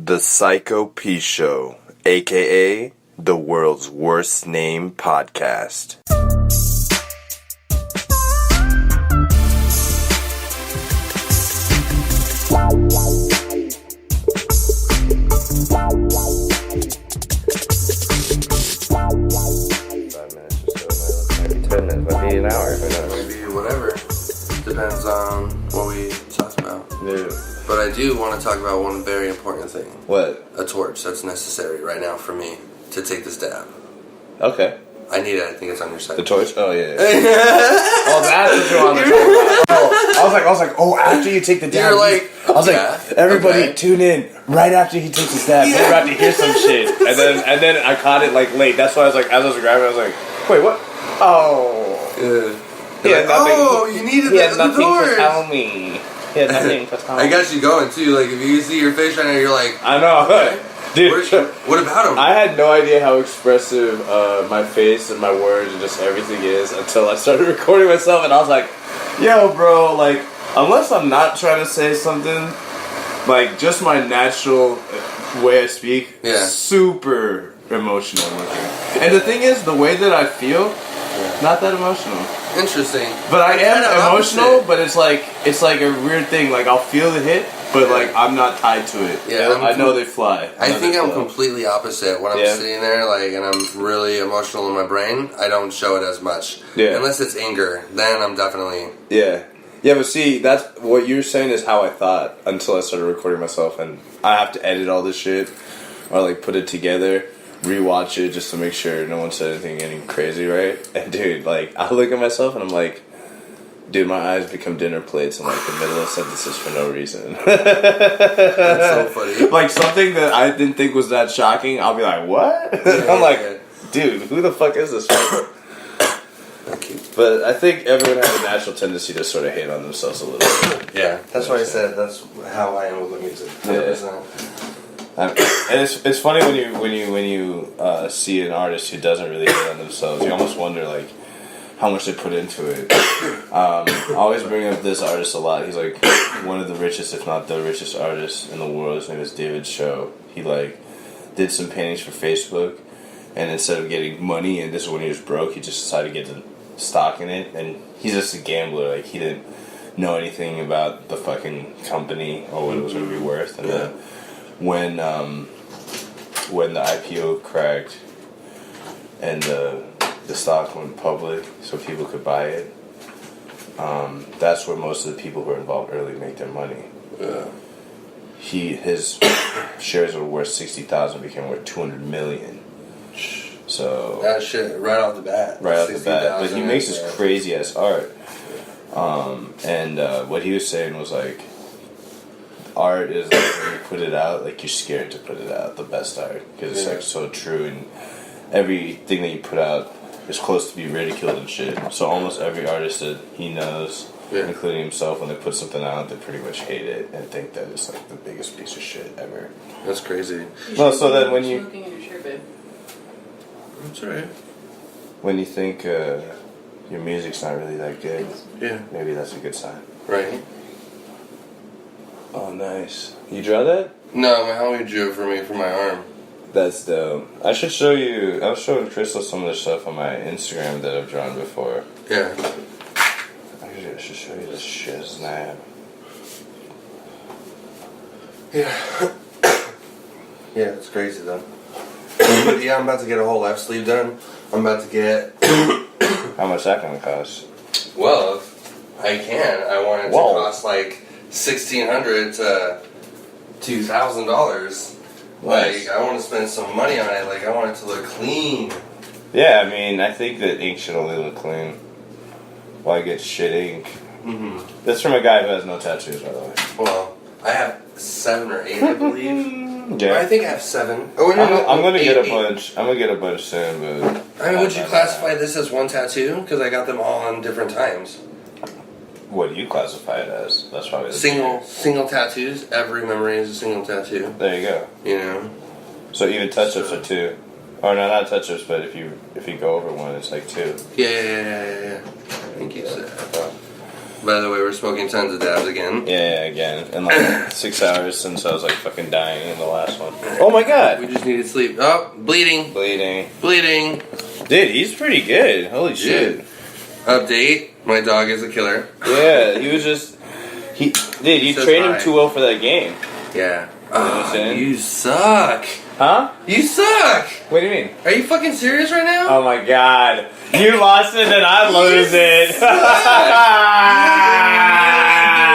The Psycho Pshow, aka the world's worst name podcast. Maybe an hour, maybe whatever. Depends on what we talk about. Yeah. But I do want to talk about one very important thing. What? A torch that's necessary right now for me to take this dab. Okay. I need it. I think it's on your side. The torch? Oh, yeah. Oh, that's what you want to talk about. Oh, I was like, after you take the dab. You're like, I was like, everybody tune in right after he takes his dab. We're about to hear some shit. And then I caught it like late. That's why I was like, as I was grabbing, I was like, wait, what? Oh. He had nothing, you needed he had nothing torch. to tell me. He had nothing to tell me. I got you going too. Like if you see your face right now, you're like, I know. Okay. Dude, what about him? I had no idea how expressive my face and my words and just everything is until I started recording myself, and I was like, yo, bro, like, unless I'm not trying to say something, like, just my natural way I speak, super emotional looking. And the thing is, the way that I feel, not that emotional. Interesting. But I am emotional, but it's like a weird thing. Like, I'll feel the hit, but like I'm not tied to it. Yeah, I know they fly. I think I'm completely opposite. When I'm sitting there, like, and I'm really emotional in my brain, I don't show it as much. Yeah. Unless it's anger, then I'm definitely. Yeah. Yeah, but see, that's what you're saying is how I thought until I started recording myself, and I have to edit all this shit or like put it together, rewatch it just to make sure no one said anything getting crazy, right? And dude, like, I look at myself and I'm like, dude, my eyes become dinner plates in like the middle of sentences for no reason. That's so funny. Like something that I didn't think was that shocking, I'll be like, what? I'm like, dude, who the fuck is this person? But I think everyone has a natural tendency to sort of hate on themselves a little bit. Yeah, that's why I said that's how I am with the music. 100%. And it's funny when you see an artist who doesn't really hate on themselves. You almost wonder like how much they put into it. I always bring up this artist a lot. He's like one of the richest, if not the richest artist in the world. His name is David Show. He like did some paintings for Facebook, and instead of getting money, and this is when he was broke, he just decided to get the stock in it. And he's just a gambler. Like he didn't know anything about the fucking company or what it was going to be worth. And then when the IPO cracked and the stock went public so people could buy it, that's where most of the people who are involved early make their money. Yeah. His shares were worth 60,000, became worth 200 million. So that shit right off the bat. But he makes this crazy ass art. And what he was saying was like, art is like when you put it out, like you're scared to put it out, the best art, because it's like so true, and everything that you put out is close to be ridiculed and shit. So almost every artist that he knows, including himself, when they put something out, they pretty much hate it and think that it's like the biggest piece of shit ever. That's crazy. Well, so then when you smoking in your shirt, babe. That's alright. When you think your music's not really that good, maybe that's a good sign. Right. Oh, nice. You draw that? No, my homie drew it for me for my arm. That's dope. I should show you. I was showing Crystal some of the stuff on my Instagram that I've drawn before. Yeah. I should show you this shit snap. Yeah. Yeah, it's crazy though. But yeah, I'm about to get a whole left sleeve done. I'm about to get. How much that gonna cost? Well, if I can. I want it to cost like $1,600 to $2,000. Like, I want to spend some money on it. Like, I want it to look clean. Yeah, I mean, I think that ink should only look clean. Why get shit ink? Mm-hmm. That's from a guy who has no tattoos, by the way. Well, I have 7 or 8, I believe. Yeah. I think I have 7. Oh, no, I'm gonna get a bunch. I'm gonna get a bunch soon, but. I mean, would you classify this as one tattoo? Because I got them all on different times. What do you classify it as? That's probably the single tattoos. Every memory is a single tattoo. There you go. You know. So even touch-ups are 2. Or no, not touch-ups, but if you go over 1, it's like 2. Yeah. Thank you, sir. By the way, we're smoking tons of dabs again. Yeah, again. In like 6 hours since I was like fucking dying in the last one. Oh my god! We just needed sleep. Oh, bleeding. Bleeding. Dude, he's pretty good. Holy shit. Update. My dog is a killer. Yeah, he was just... You trained him too well for that game. Yeah. You suck. Huh? You suck. What do you mean? Are you fucking serious right now? Oh my god. You lost it and I lose it.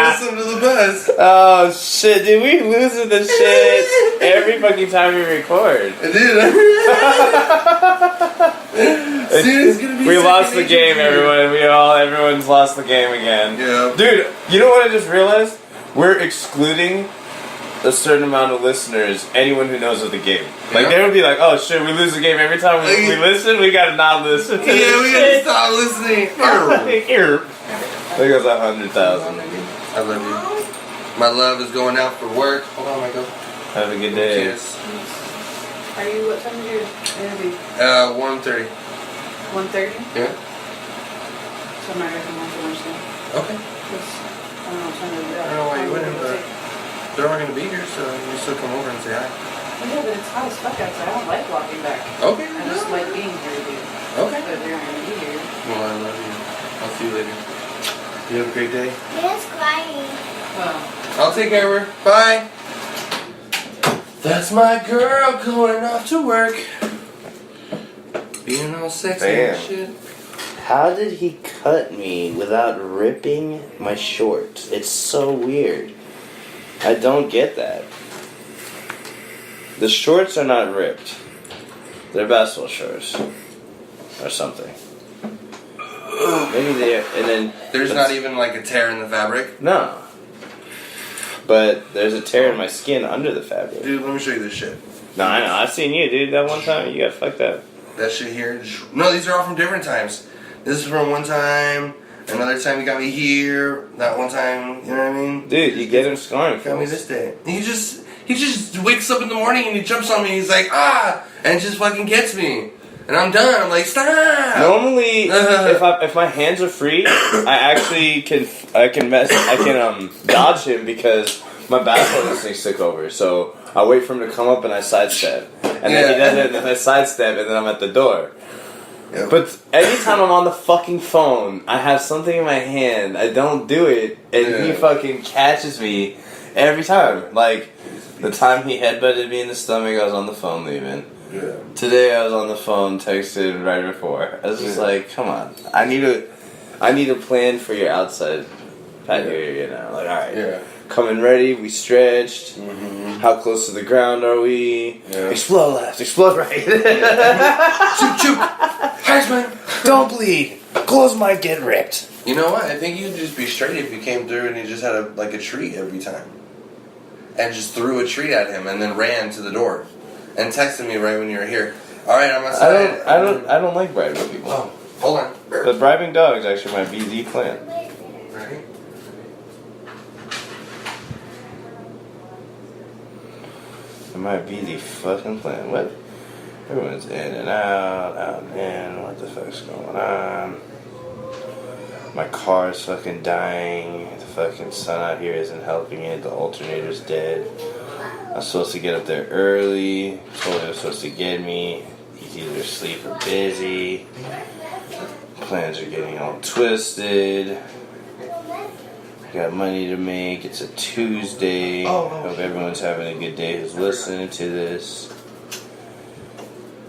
Listen to the best. Oh shit, dude, we losing the shit every fucking time we record. Dude. We lost the game, everyone. Everyone's lost the game again. Yeah. Dude, you know what I just realized? We're excluding a certain amount of listeners, anyone who knows of the game. Like, they would be like, oh shit, we lose the game every time we listen, we gotta not listen to this we gotta stop listening. There goes 100,000. I love you. My love is going out for work. Hold on, Michael. Have a good day. Cheers. What time is your interview? 1:30. 1:30? Yeah. So I'm not going to lunch then. Okay. I don't know why you wouldn't, but they're all gonna be here, so you still come over and say hi. Well, yeah, but it's hot as fuck outside. I don't like walking back. Okay. I just like being here, dude. Okay. But they're not going to be here. Well, I love you. I'll see you later. You have a great day. Yes, crying. Well, I'll take care of her. Bye. That's my girl going off to work. Being all sexy and shit. How did he cut me without ripping my shorts? It's so weird. I don't get that. The shorts are not ripped. They're basketball shorts. Or something. Maybe they are, and then... There's not even like a tear in the fabric? No. But there's a tear in my skin under the fabric. Dude, let me show you this shit. No, I know. I've seen you, dude. That one time you got fucked up. That shit here. No, these are all from different times. This is from one time. Another time you got me here. That one time, you know what I mean? Dude, you get him scoring. Got me this day. He just wakes up in the morning and he jumps on me. He's like, ah, and just fucking gets me. And I'm done. I'm like, stop. Normally, if my hands are free, I actually can dodge him because my basketball instincts took over. So I wait for him to come up and I sidestep, and then he does it, and then I sidestep, and then I'm at the door. Yep. But anytime I'm on the fucking phone, I have something in my hand. I don't do it, and he fucking catches me every time. Like the time he headbutted me in the stomach, I was on the phone leaving. Yeah. Today I was on the phone, texted right before. I was just like, come on, I need a plan for your outside patio. You know, like, all right, coming ready. We stretched. Mm-hmm. How close to the ground are we? Yeah. Explode left, explode right. Shoot, Heisman. Don't bleed. Clothes might get ripped. You know what? I think you'd just be straight if you came through and you just had a treat every time, and just threw a treat at him and then ran to the door. And texted me right when you were here. All right, I'm outside. I don't like bribing people. Oh, hold on. But bribing dogs actually might be the plan. Right. It might be the fucking plan. What? Everyone's in and out and in. What the fuck's going on? My car's fucking dying. The fucking sun out here isn't helping it. The alternator's dead. I'm supposed to get up there early. Told him supposed to get me. He's either asleep or busy. Plans are getting all twisted. Got money to make. It's a Tuesday. Hope everyone's having a good day who's listening to this.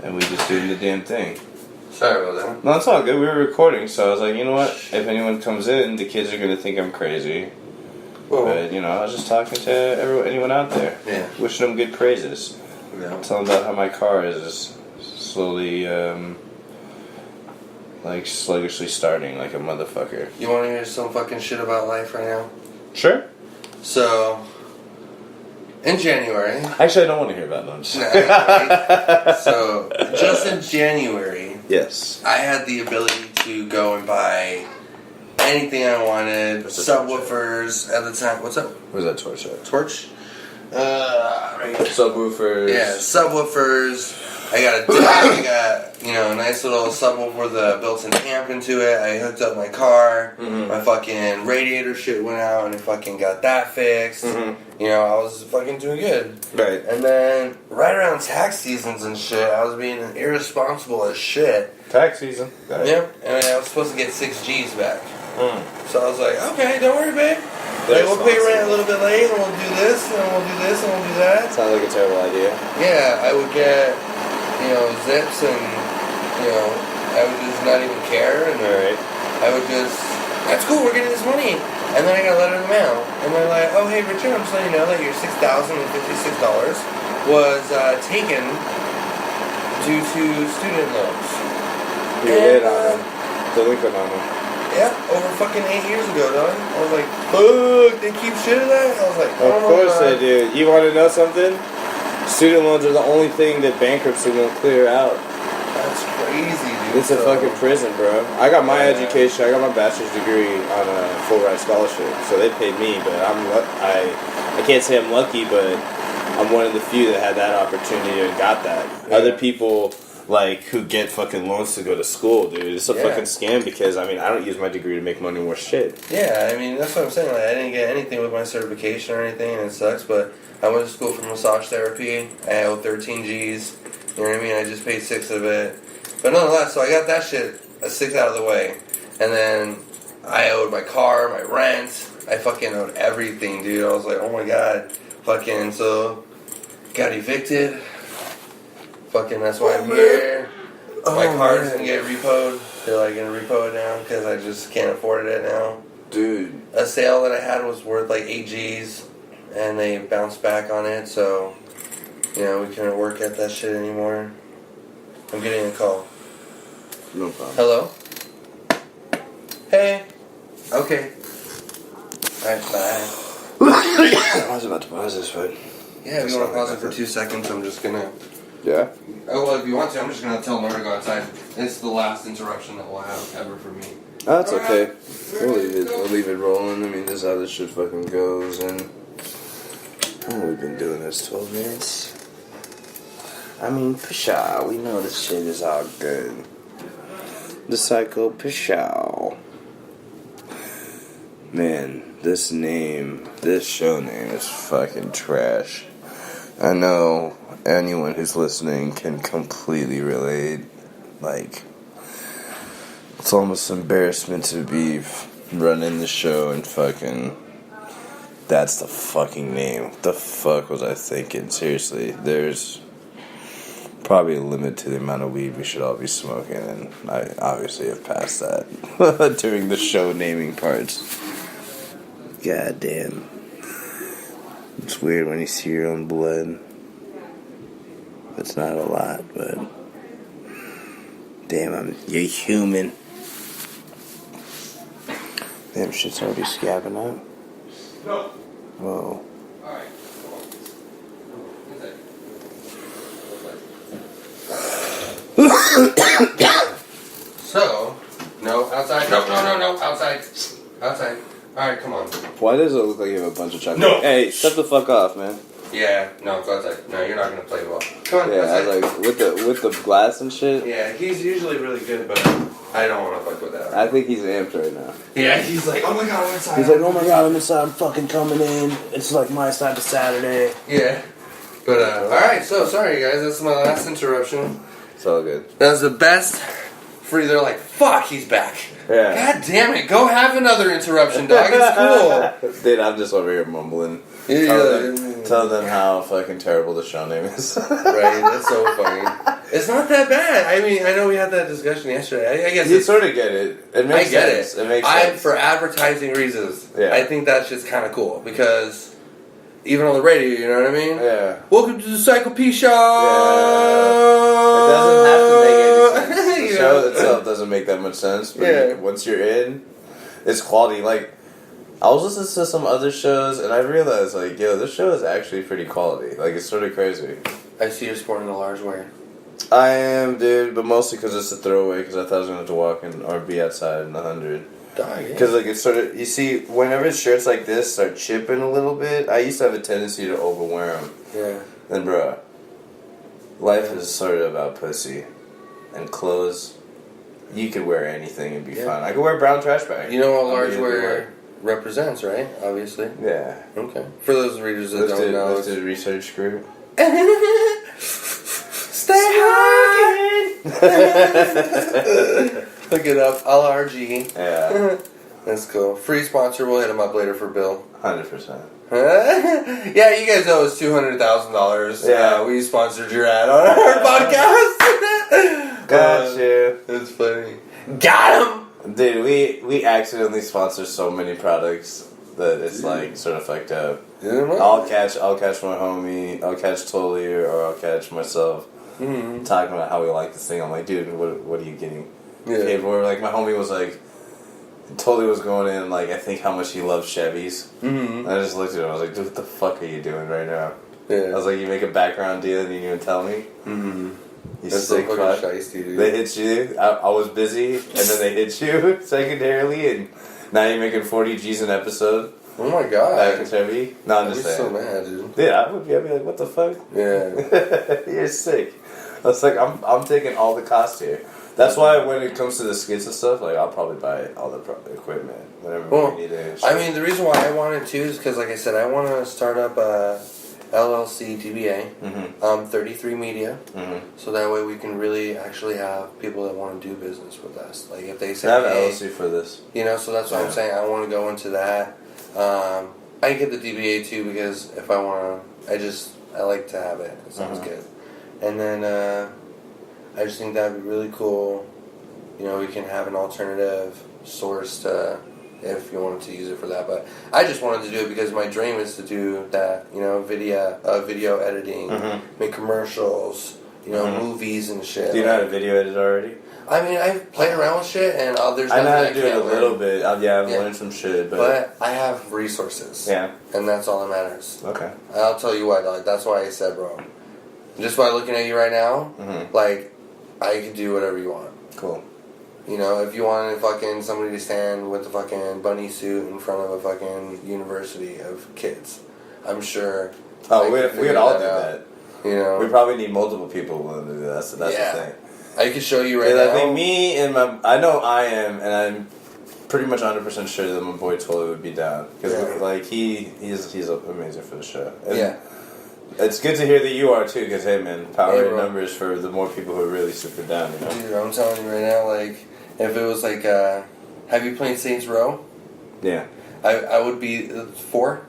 And we just doing the damn thing. Sorry about that. No, it's all good. We were recording, so I was like, you know what? If anyone comes in, the kids are going to think I'm crazy. Whoa. But, you know, I was just talking to anyone out there. Yeah. Wishing them good praises. Yeah. Telling them about how my car is slowly, sluggishly starting like a motherfucker. You want to hear some fucking shit about life right now? Sure. So, in January... Actually, I don't want to hear about lunch. So, just in January... Yes. I had the ability to go and buy... anything I wanted, subwoofers at the time. What's up? Where's that torch at? Torch? Right here. Subwoofers. Yeah, subwoofers, I got a deck, I got, a nice little subwoofer with a built-in amp into it. I hooked up my car. My fucking radiator shit went out and I fucking got that fixed. I was fucking doing good. Right. And then, right around tax seasons and shit, I was being irresponsible as shit. Tax season. Right. Yep. And I was supposed to get 6 G's back. So I was like, okay, don't worry, babe. Like, we'll pay rent a little bit late, and we'll do this, and we'll do this, and we'll do that. Sounds like a terrible idea. Yeah, I would get, zips, and, I would just not even care, and I would just, that's cool, we're getting this money. And then I got a letter in the mail, and they're like, oh, hey, Richard, I'm just letting you know that your $6,056 was taken due to student loans. You're in on them. Delinquent on them. Yeah, over fucking 8 years ago, dog. I was like, fuck, they keep shit of that? I was like, Of course they do. You want to know something? Student loans are the only thing that bankruptcy won't clear out. That's crazy, dude. It's a fucking prison, bro. I got my education. I got my bachelor's degree on a full ride scholarship, so they paid me. But I can't say I'm lucky, but I'm one of the few that had that opportunity and got that. Yeah. Other people who get fucking loans to go to school, dude. It's a fucking scam because I don't use my degree to make money worth shit. Yeah, that's what I'm saying. Like, I didn't get anything with my certification or anything, and it sucks. But I went to school for massage therapy. I owed 13 G's. You know what I mean? I just paid 6 of it. But nonetheless, so I got that shit 6 out of the way, and then I owed my car, my rent. I fucking owed everything, dude. I was like, oh my god, fucking. So got evicted. Fucking, that's why I'm here. My car's gonna get repoed. They're like gonna repo it now because I just can't afford it now. Dude. A sale that I had was worth like 8 G's, and they bounced back on it. So, we couldn't work at that shit anymore. I'm getting a call. No problem. Hello. Hey. Okay. All right. Bye. I was about to pause this, but Yeah, if you want to pause it for 2 seconds, I'm just gonna. yeah. Oh well, if you want to, I'm just gonna tell Nora to go outside. It's the last interruption that we'll have ever for me. Oh, that's okay. We'll leave it rolling. This is how this shit fucking goes. And we've been doing this 12 minutes. Pshow, we know this shit is all good. The Psycho Pshow. Man, this show name is fucking trash. I know anyone who's listening can completely relate. Like, it's almost embarrassment to be running the show and fucking... That's the fucking name. What the fuck was I thinking? Seriously, there's probably a limit to the amount of weed we should all be smoking, and I obviously have passed that during the show naming parts. God damn. It's weird when you see your own blood. It's not a lot, but damn, you're human. Damn, shit's already scabbing out. No. Whoa. Alright. So, no, outside. No, outside. Outside. Alright, come on. Why does it look like you have a bunch of chocolate? No. Hey, shut the fuck off, man. Yeah, no, go outside. No, you're not gonna play ball. Come on, Yeah, outside. I was like, with the glass and shit. Yeah, he's usually really good, but I don't want to fuck with that. I think he's amped right now. Yeah, he's like, oh my god, I'm inside. He's like, oh my god, I'm inside, I'm fucking coming in. It's like my side of Saturday. Yeah. But, alright, so sorry guys, that's my last interruption. It's all good. That was the best. Free, they're like, fuck, he's back. Yeah. God damn it, go have another interruption, dog. It's cool. Dude, I'm just over here mumbling. Tell them how fucking terrible the show name is. Right, that's so funny. It's not that bad. I know we had that discussion yesterday. I guess You sort of get it. It makes I get sense. it. It makes sense. For advertising reasons, Yeah. I think that's just kind of cool because even on the radio, you know what I mean? Yeah. Welcome to the Psycho Pshow. It doesn't have to make any sense. The show itself doesn't make that much sense. But once you're in, it's quality. Like, I was listening to some other shows, and I realized, like, yo, this show is actually pretty quality. Like, it's sort of crazy. I see you're sporting a large wear. I am, dude, but mostly because it's a throwaway, because I thought I was going to have to walk in or be outside in the 100. Because, like, it's sort of, you see, whenever shirts like this start chipping a little bit, I used to have a tendency to overwear them. Yeah. And, bruh, Life is sort of about pussy and clothes. You could wear anything and be fun. I could wear a brown trash bag. You know what large wear represents, right? Obviously. Yeah. Okay. For those readers that don't know, Listed research group. Stay high. Look it up. LRG. Yeah. That's cool. Free sponsor. We'll hit him up later for Bill. 100%. Yeah, you guys owe us $200,000. Yeah. We sponsored your ad on our podcast. Got you. That's funny. Got him. Dude, we accidentally sponsor so many products that it's like sort of fucked up. Yeah, I'll catch my homie, I'll catch Tully, or I'll catch myself talking about how we like this thing. I'm like, dude, what are you getting? Yeah. Or like my homie was like, Tully was going in like, I think how much he loves Chevys. And I just looked at him, I was like, dude, what the fuck are you doing right now? Yeah. I was like, you make a background deal and you didn't even tell me? You That's sick so fuck. fucking shiesty, dude. They hit you. I was busy, and then they hit you secondarily, and now you're making 40 G's an episode. Oh my god. Back in Chevy. No, I'm I'd just be so saying. mad, dude. Yeah, I'd be like, what the fuck? Yeah. You're sick. I was like, I'm taking all the cost here. That's why when it comes to the skits and stuff, like I'll probably buy all the equipment whenever we need it. I mean, the reason why I wanted to is because, like I said, I want to start up a LLC DBA, 33 Media, so that way we can really actually have people that want to do business with us. Like if they say, I have an hey, LLC for this. you know, so that's what I'm saying. I want to go into that. I get the DBA too because if I want to, I like to have it. It sounds good. And then I just think that'd be really cool. You know, we can have an alternative source to, if you wanted to use it for that. But I just wanted to do it because my dream is to do that. You know, video editing, make commercials. You know, movies and shit. Do you know how to video edit already? I mean, I've played around with shit, and there's I nothing know how to I do it a can't little learn. bit. I've learned some shit, But I have resources. Yeah. And that's all that matters. Okay. I'll tell you why, dog. That's why I said, bro. Just by looking at you right now, like, I can do whatever you want. Cool. You know, if you wanted fucking somebody to stand with a fucking bunny suit in front of a fucking university of kids, I'm sure. Oh, we could all do that. You know, We probably need multiple people willing to do that. So that's the thing. I can show you right Because now. I think me and I know I am, and I'm pretty much 100% sure that my boy Tully would be down. Because like he's amazing for the show. And it's good to hear that you are too. Because hey man, power in numbers for the more people who are really super down. You know. Dude, I'm telling you right now, like if it was like, have you played Saints Row? Yeah. I would be 4.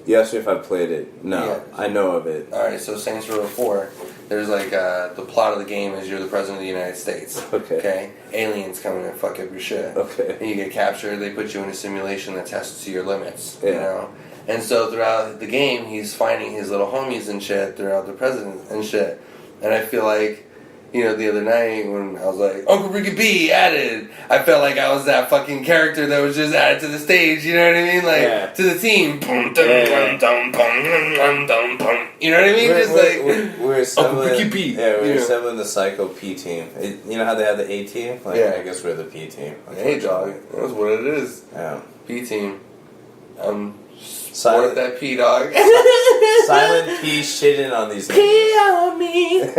You asked me if I played it. No, Yeah. I know of it. Alright, so Saints Row 4, there's like, the plot of the game is you're the president of the United States. Okay? Aliens come in and fuck up your shit. Okay. And you get captured, they put you in a simulation that tests to your limits. Yeah. You know? And so throughout the game, he's finding his little homies and shit throughout the president and shit. And I feel like, you know, the other night when I was like, Uncle Ricky B added, I felt like I was that fucking character that was just added to the stage, you know what I mean? Like, to the team. You know what I mean? We're assembling, Uncle Ricky B. we're assembling the Psycho P team. You know how they have the A team? Like, I guess we're the P team. Hey, dog. That's what it is. Yeah. P team. Silent, Support that P, dog. Silent P shitting on these P niggas. on me. We're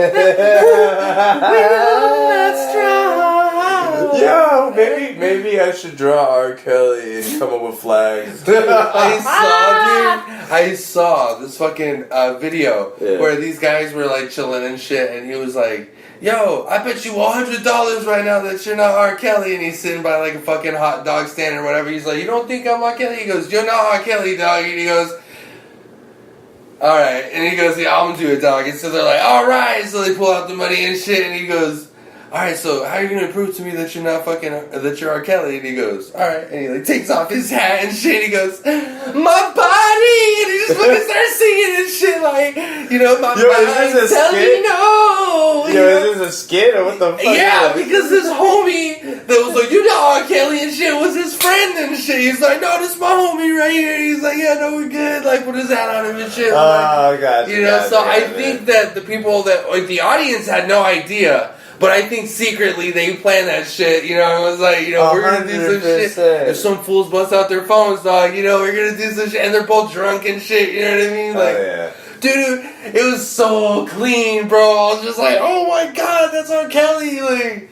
strong. Yo, maybe I should draw R. Kelly and come up with flags. I saw this fucking video where these guys were like chilling and shit, and he was like, yo, I bet you $100 right now that you're not R. Kelly. And he's sitting by like a fucking hot dog stand or whatever. He's like, you don't think I'm R. Kelly? He goes, you're not R. Kelly, dog. And he goes, alright. And he goes, yeah, I'm gonna do it, dog. And so they're like, alright. So they pull out the money and shit. And he goes, alright, so how are you gonna prove to me that you're not fucking, that you're R. Kelly? And he goes, alright. And he like takes off his hat and shit. He goes, my body. And he just fucking starts singing and shit like, you know, my body. Is this a Tell me skit? no. Yo, is this a skit or what the fuck? Yeah, because this homie that was like, you know R. Kelly and shit was his friend and shit. He's like, no, this my homie right here. He's like, yeah, no, we're good. Like, put his hat on him and shit. Oh, gotcha. You know, so I think that the people that, like, the audience had no idea. But I think secretly they planned that shit, you know, it was like, you know, we're gonna do some shit. 100%. If some fools bust out their phones, dog, you know, we're gonna do some shit, and they're both drunk and shit, you know what I mean? Like, yeah. dude, it was so clean, bro. I was just like, oh my god, that's Unckl. Like,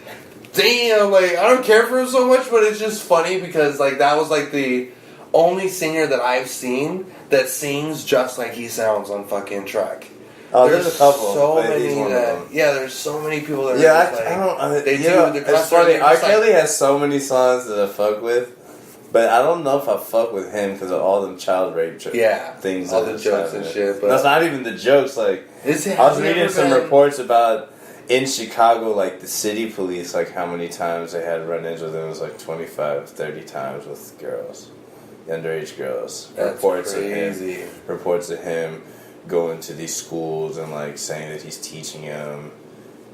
damn, like, I don't care for him so much, but it's just funny because, like, that was, like, the only singer that I've seen that sings just like he sounds on fucking track. Oh, there's a couple. So but many he's one of that, them. yeah, there's so many people that are Yeah, just like, I don't. they you do know, the it's concert, funny. they're R. just like- Kelly has so many songs that I fuck with, but I don't know if I fuck with him because of all them child rape things. all that the is jokes and happening. shit. But That's not even the jokes. Like I was reading some reports about in Chicago, like the city police, like how many times they had run-ins with him. It was like 25, 30 times with girls, underage girls. That's reports crazy. Reports of him going to these schools and like saying that he's teaching them,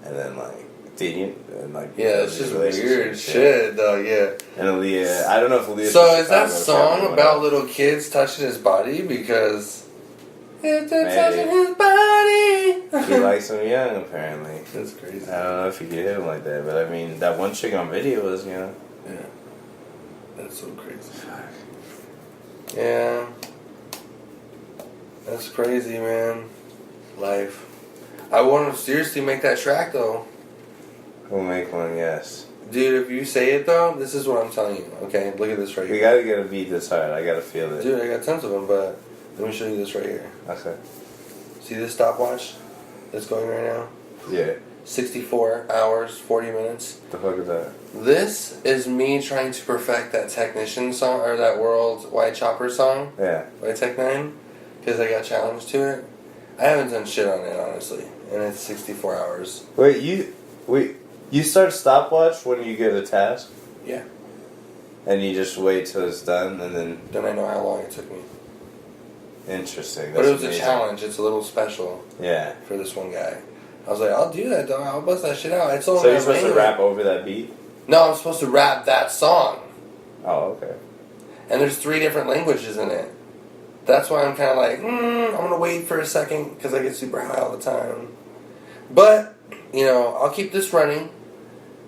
and then like dating and like Yeah, it's just weird shit, though. Yeah. And Aaliyah, I don't know if Aaliyah. So is that song about little kids touching his body because if they're touching his body? He likes them young, apparently. That's crazy. I don't know if you could hit him like that, but I mean, that one chick on video was, you know. Yeah. That's so crazy. Yeah. That's crazy, man. Life. I want to seriously make that track, though. We'll make one, yes. Dude, if you say it, though, this is what I'm telling you, okay? Look at this right We here. gotta get a beat this hard. I gotta feel it. Dude, I got tons of them, but let me show you this right here. Okay. See this stopwatch that's going right now? Yeah. 64 hours, 40 minutes. The fuck is that? This is me trying to perfect that Technician song, or that Worldwide Chopper song Yeah. by Tech 9, because I got challenged to it. I haven't done shit on it, honestly, and it's 64 hours. Wait, you start stopwatch when you get a task? Yeah. And you just wait till it's done, and then... I know how long it took me. Interesting. But That's it was amazing. a challenge. It's a little special Yeah. for this one guy. I was like, I'll do that, dog. I'll bust that shit out. I told So him you're supposed to language. rap over that beat? No, I'm supposed to rap that song. Oh, okay. And there's 3 different languages in it. That's why I'm kind of like, I'm going to wait for a second because I get super high all the time. But, you know, I'll keep this running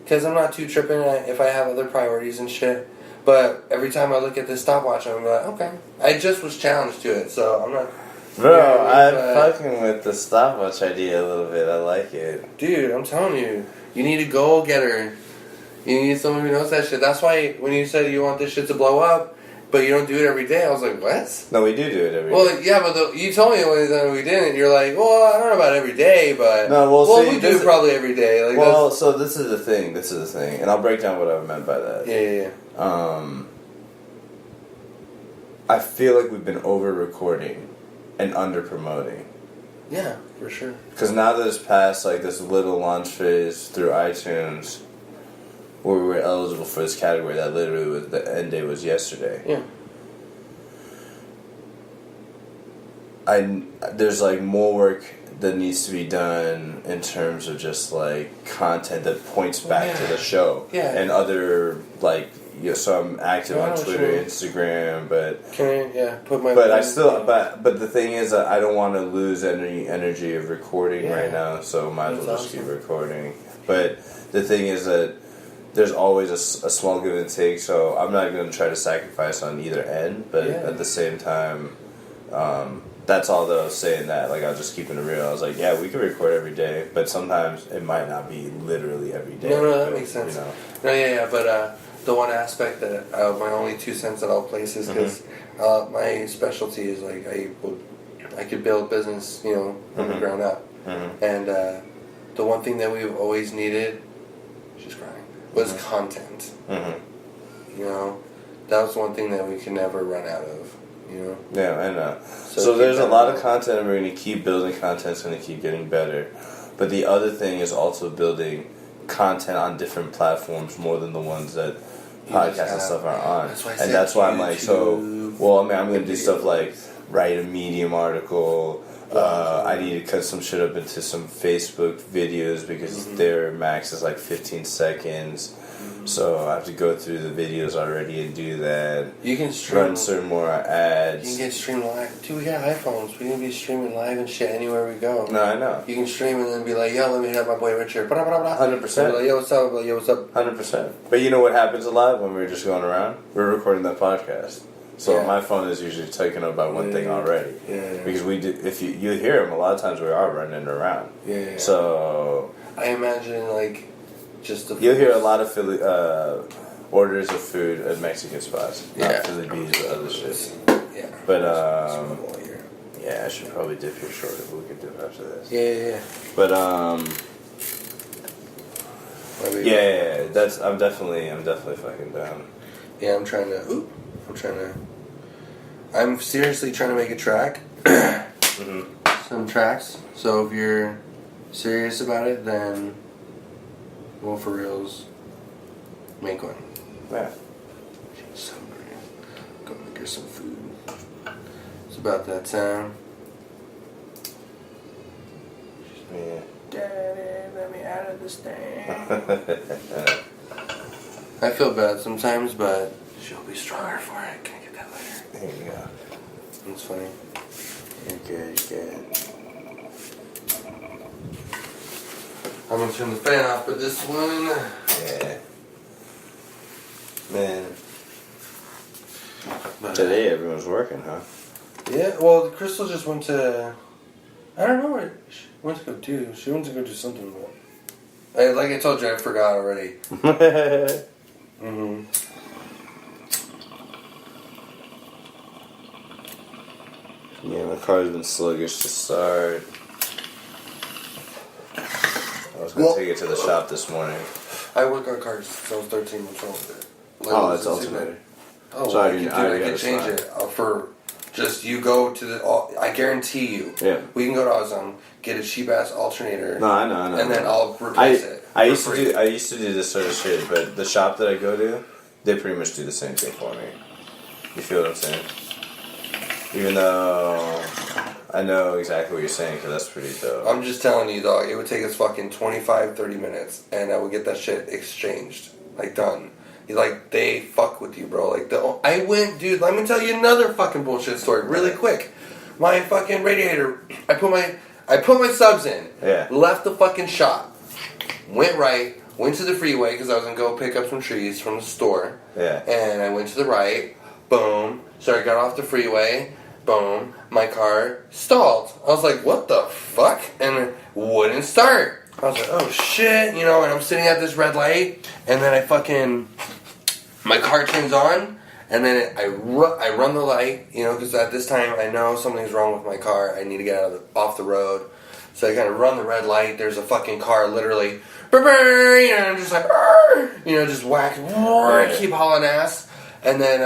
because I'm not too tripping if I have other priorities and shit. But every time I look at this stopwatch, I'm like, okay. I just was challenged to it, so I'm not... Bro, Yeah, I'm fucking with the stopwatch idea a little bit. I like it. Dude, I'm telling you, you need a goal-getter. You need someone who knows that shit. That's why when you said you want this shit to blow up, but you don't do it every day, I was like, what? No, we do it every day. Well, yeah, but you told me one time we didn't. You're like, well, I don't know about every day, but... No, well, see, we do this- probably every day. Like, Well, so this is the thing. And I'll break down what I meant by that. yeah. I feel like we've been over-recording and under-promoting. Yeah, for sure. Because now that it's past, like, this little launch phase through iTunes where we were eligible for this category, that literally was, the end date was yesterday. Yeah. There's, like, more work that needs to be done in terms of just, like, content that points back to the show. Yeah. And other, like, so I'm active on Oh, Twitter, sure. Instagram, but... Can I, put my... But I still, but the thing is that I don't want to lose energy of recording right now, so might as well just keep recording. But the thing is that there's always a small give and take, so I'm not going to try to sacrifice on either end, but at the same time, that's all that I was saying that, like, I was just keeping it real. I was like, yeah, we can record every day, but sometimes it might not be literally every day. No, that makes sense. You know? No, yeah, but the one aspect that my only 2 cents that I'll place is because my specialty is like I could build business, you know, from the ground up, and the one thing that we've always needed, she's crying, was content. You know, that was one thing that we can never run out of. You know. Yeah, I know. So So there's a lot of going. content, and we're going to keep building content. It's going to keep getting better. But the other thing is also building content on different platforms more than the ones that podcasts and stuff are on. That's why I'm like, I'm going to do stuff like write a Medium article. I need to cut some shit up into some Facebook videos because their max is like 15 seconds. So I have to go through the videos already and do that. You can stream. Run certain more You ads. can get streamed live. Dude, we got iPhones. We can be streaming live and shit anywhere we go. No, I know. You can stream and then be like, yo, let me have my boy Richard. 100%. Like, yo, what's up? Like, yo, what's up? 100%. But you know what happens a lot when we're just going around? We're recording that podcast. So Yeah. my phone is usually taking up about one thing already. Yeah. Because we do, if you hear them, a lot of times we are running around. Yeah. So I imagine, like, just the... you'll hear a lot of Philly, orders of food at Mexican spots. Yeah. Not Philly bees, but other shit. Yeah. But, yeah, I should probably dip here shorter, but we can dip after this. Yeah. But, yeah, that's, I'm definitely fucking down. Yeah, I'm seriously trying to make a track. Some tracks. So if you're serious about it, then we'll for reals make one. Yeah. So great. Go make her some food. It's about that time. Yeah. Daddy, let me out of this thing. I feel bad sometimes, but she'll be stronger for it. Can I get that later? There you go. That's funny. You're good. I'm gonna turn the fan off for this one. Yeah. Man. But, Today everyone's working, huh? yeah, well, Crystal just went to... I don't know what she went to go do. She went to go do something. But like I told you, I forgot already. Mm-hmm. Yeah, my car's been sluggish to start. I was gonna take it to the shop this morning. I work on cars since I was 13 months old. Oh, it's alternator. Oh, So I I can gotta change start. it for just you go to the. I guarantee you. Yeah. We can go to AutoZone, get a cheap ass alternator. No, I know. And then I'll replace it. I used to do this sort of shit, but the shop that I go to, they pretty much do the same thing for me. You feel what I'm saying? Even though I know exactly what you're saying, because that's pretty dope. I'm just telling you, dog. It would take us fucking 25, 30 minutes, and I would get that shit exchanged, like done. Like they fuck with you, bro. Like I went, dude. Let me tell you another fucking bullshit story, really quick. My fucking radiator. I put my subs in. Yeah. Left the fucking shop. Went right. Went to the freeway because I was gonna go pick up some trees from the store. Yeah. And I went to the right. Boom. So I got off the freeway. Boom. My car stalled. I was like, what the fuck? And it wouldn't start. I was like, oh shit, and I'm sitting at this red light, and then my car turns on, and then I run the light, because at this time I know something's wrong with my car. I need to get off the road. So I kind of run the red light. There's a fucking car literally, I'm just like, just whack, keep hauling ass. And then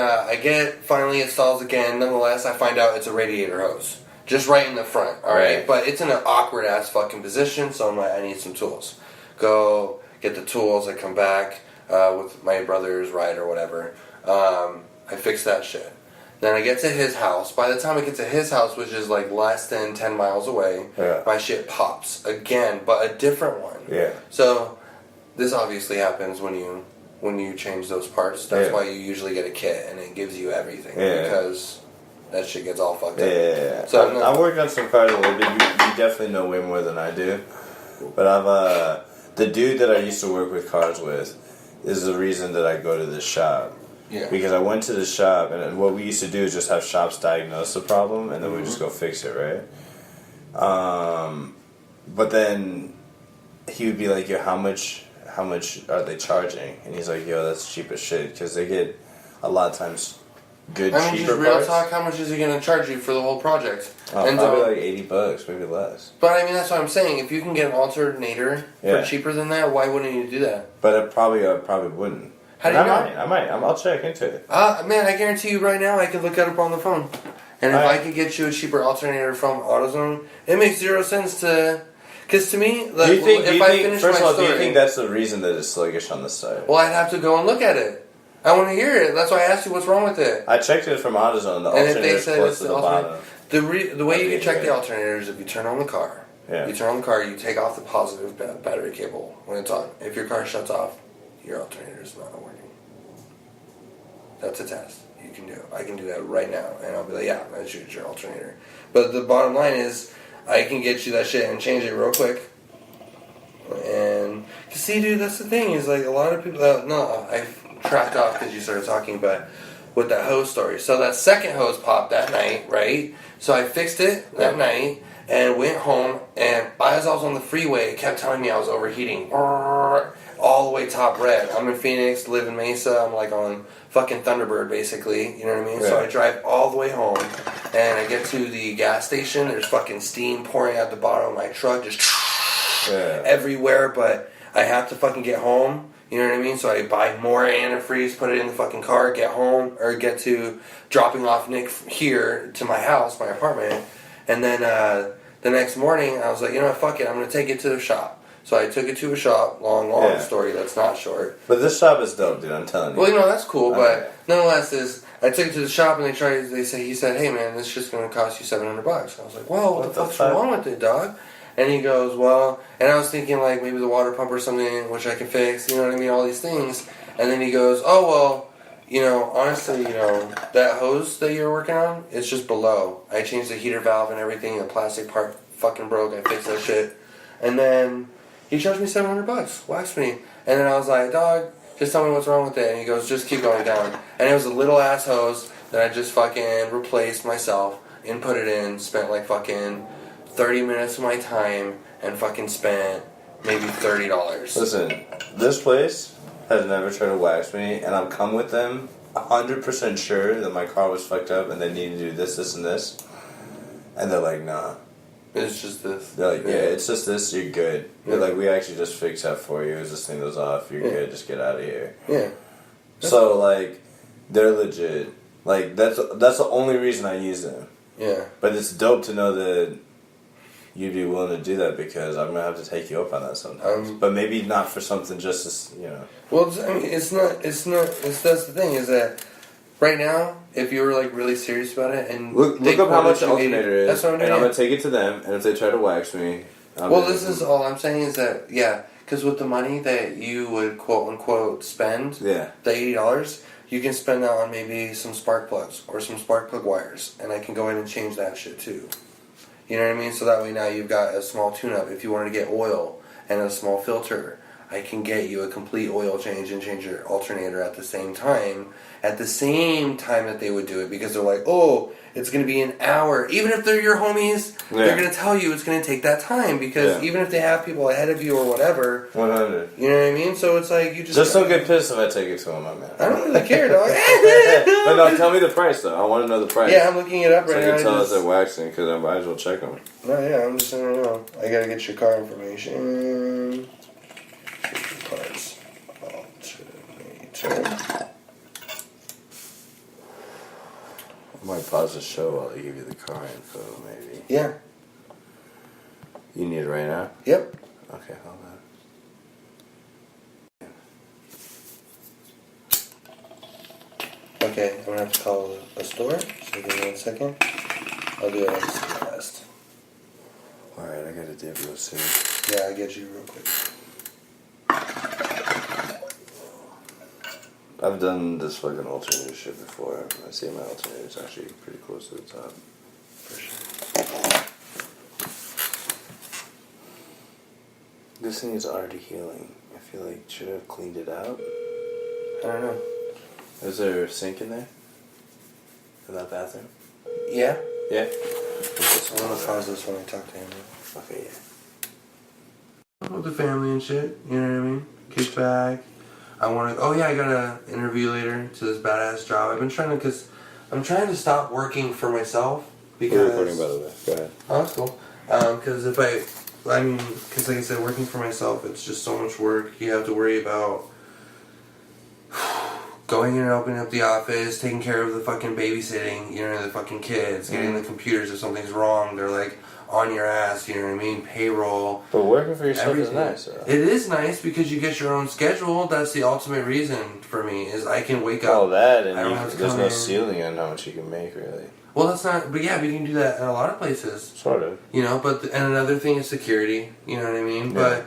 finally it stalls again. Nonetheless, I find out it's a radiator hose. Just right in the front, alright? Right. But it's in an awkward ass fucking position, so I'm like, I need some tools. Go get the tools, I come back with my brother's ride or whatever. I fix that shit. Then I get to his house. By the time I get to his house, which is like less than 10 miles away, my shit pops again, but a different one. Yeah. So this obviously happens when you change those parts. That's why you usually get a kit and it gives you everything. Yeah. Because that shit gets all fucked up. Yeah. So I've worked on some cars a little bit. You definitely know way more than I do. But the dude that I used to work with cars with is the reason that I go to this shop. Yeah. Because I went to the shop, and what we used to do is just have shops diagnose the problem, and then we just go fix it, right? But then he would be like, yo, how much are they charging? And he's like, yo, that's cheap as shit, because they get a lot of times good, I mean, cheaper just real parts. talk, how much is he going to charge you for the whole project? Probably like $80, maybe less. But I mean, that's what I'm saying. If you can get an alternator for cheaper than that, why wouldn't you do that? But I probably wouldn't. How do you know? I might. I'll check into it. Man, I guarantee you right now, I could look it up on the phone. And if I could get you a cheaper alternator from AutoZone, it makes 0 sense to... Because to me, like, Do you think that's the reason that it's sluggish on the site? Well, I'd have to go and look at it. I want to hear it. That's why I asked you what's wrong with it. I checked it from AutoZone. The And if alternator they is said close it's to the the bottom. The way you can check the alternator is if you turn on the car. Yeah. You turn on the car, you take off the positive battery cable when it's on. If your car shuts off, your alternator is not working. That's a test. You can do. I can do that right now, and I'll be like, yeah, that's your alternator. But the bottom line is, I can get you that shit and change it real quick. And see, dude, that's the thing is like a lot of people. No, I tracked off because you started talking about with that hose story. So that second hose popped that night, right? So I fixed it that night and went home. And as I was on the freeway, it kept telling me I was overheating. All the way top red. I'm in Phoenix, live in Mesa. I'm like on fucking Thunderbird, basically. You know what I mean? Yeah. So I drive all the way home, and I get to the gas station. There's fucking steam pouring out the bottom of my truck, just everywhere. But I have to fucking get home. You know what I mean? So I buy more antifreeze, put it in the fucking car, get home, or get to dropping off Nick here to my house, my apartment. And then the next morning, I was like, you know what, fuck it. I'm going to take it to the shop. So I took it to a shop, long story that's not short. But this shop is dope, dude, I'm telling you. Well, you know, that's cool, but nonetheless, I took it to the shop and he said, hey man, this is just going to cost you $700. I was like, whoa, what the fuck's wrong with it, dog? And he goes, well, and I was thinking like maybe the water pump or something, which I can fix, you know what I mean, all these things. And then he goes, oh, well, you know, honestly, you know, that hose that you're working on, it's just below. I changed the heater valve and everything, the plastic part fucking broke, I fixed that shit. And then he charged me $700, waxed me. And then I was like, dog, just tell me what's wrong with it. And he goes, just keep going down. And it was a little ass hose that I just fucking replaced myself and put it in, spent like fucking 30 minutes of my time and fucking spent maybe $30. Listen, this place has never tried to wax me, and I've come with them 100% sure that my car was fucked up and they need to do this, this, and this. And they're like, nah. It's just this. They're like, yeah, it's just this, you're good. They're like, we actually just fixed that for you. This thing goes off, you're good, just get out of here. Yeah. So, like, they're legit. Like, that's the only reason I use them. Yeah. But it's dope to know that you'd be willing to do that because I'm going to have to take you up on that sometimes. But maybe not for something just as, you know. Well, I mean, that's the thing is that right now, if you were like really serious about it and look up how much the alternator is, that's what I'm doing. And I'm going to take it to them, and if they try to wax me, this is all I'm saying is that, because with the money that you would quote unquote spend, the $80, you can spend that on maybe some spark plugs or some spark plug wires, and I can go in and change that shit too. You know what I mean? So that way now you've got a small tune-up. If you want to get oil and a small filter, I can get you a complete oil change and change your alternator at the same time that they would do it, because they're like, oh, it's going to be an hour. Even if they're your homies, they're going to tell you it's going to take that time, because even if they have people ahead of you or whatever, 100. You know what I mean? So it's like you just don't get pissed if I take it to them, my man. I don't really care, dog. But no, tell me the price though. I want to know the price. Yeah, I'm looking it up right now. So I can tell us they're waxing, because I might as well check them. No, yeah, I'm just saying, I gotta get your car information. Parts. Alternator. I might pause the show while I give you the car info, maybe. Yeah. You need it right now? Yep. Okay, hold on. Okay, I'm gonna have to call a store, so give me 1 second. I'll do it last. Alright, I got a dip real soon. Yeah, I'll get you real quick. I've done this fucking alternator shit before. I see my alternator's actually pretty close to the top. For sure. This thing is already healing. I feel like, should I have cleaned it out? I don't know. Is there a sink in there? In that bathroom? Yeah? Yeah? I'm gonna pause this when I talk to him. Okay, yeah. With the family and shit, you know what I mean? Kick back. I got an interview later to this badass job. I'm trying to stop working for myself. Because We're recording, by the way. Go ahead. Oh, that's cool. Because because like I said, working for myself, it's just so much work. You have to worry about going in and opening up the office, taking care of the fucking babysitting, you know, the fucking kids, getting the computers if something's wrong. They're like on your ass, you know what I mean? Payroll. But working for yourself everything. is nice. Though. It is nice because you get your own schedule. That's the ultimate reason for me, is I can wake up. Oh, that, and there's no in. ceiling on how much you can make, really. Well, that's not, but yeah, we can do that in a lot of places. Sort of. You know, and another thing is security, you know what I mean? Yeah. But,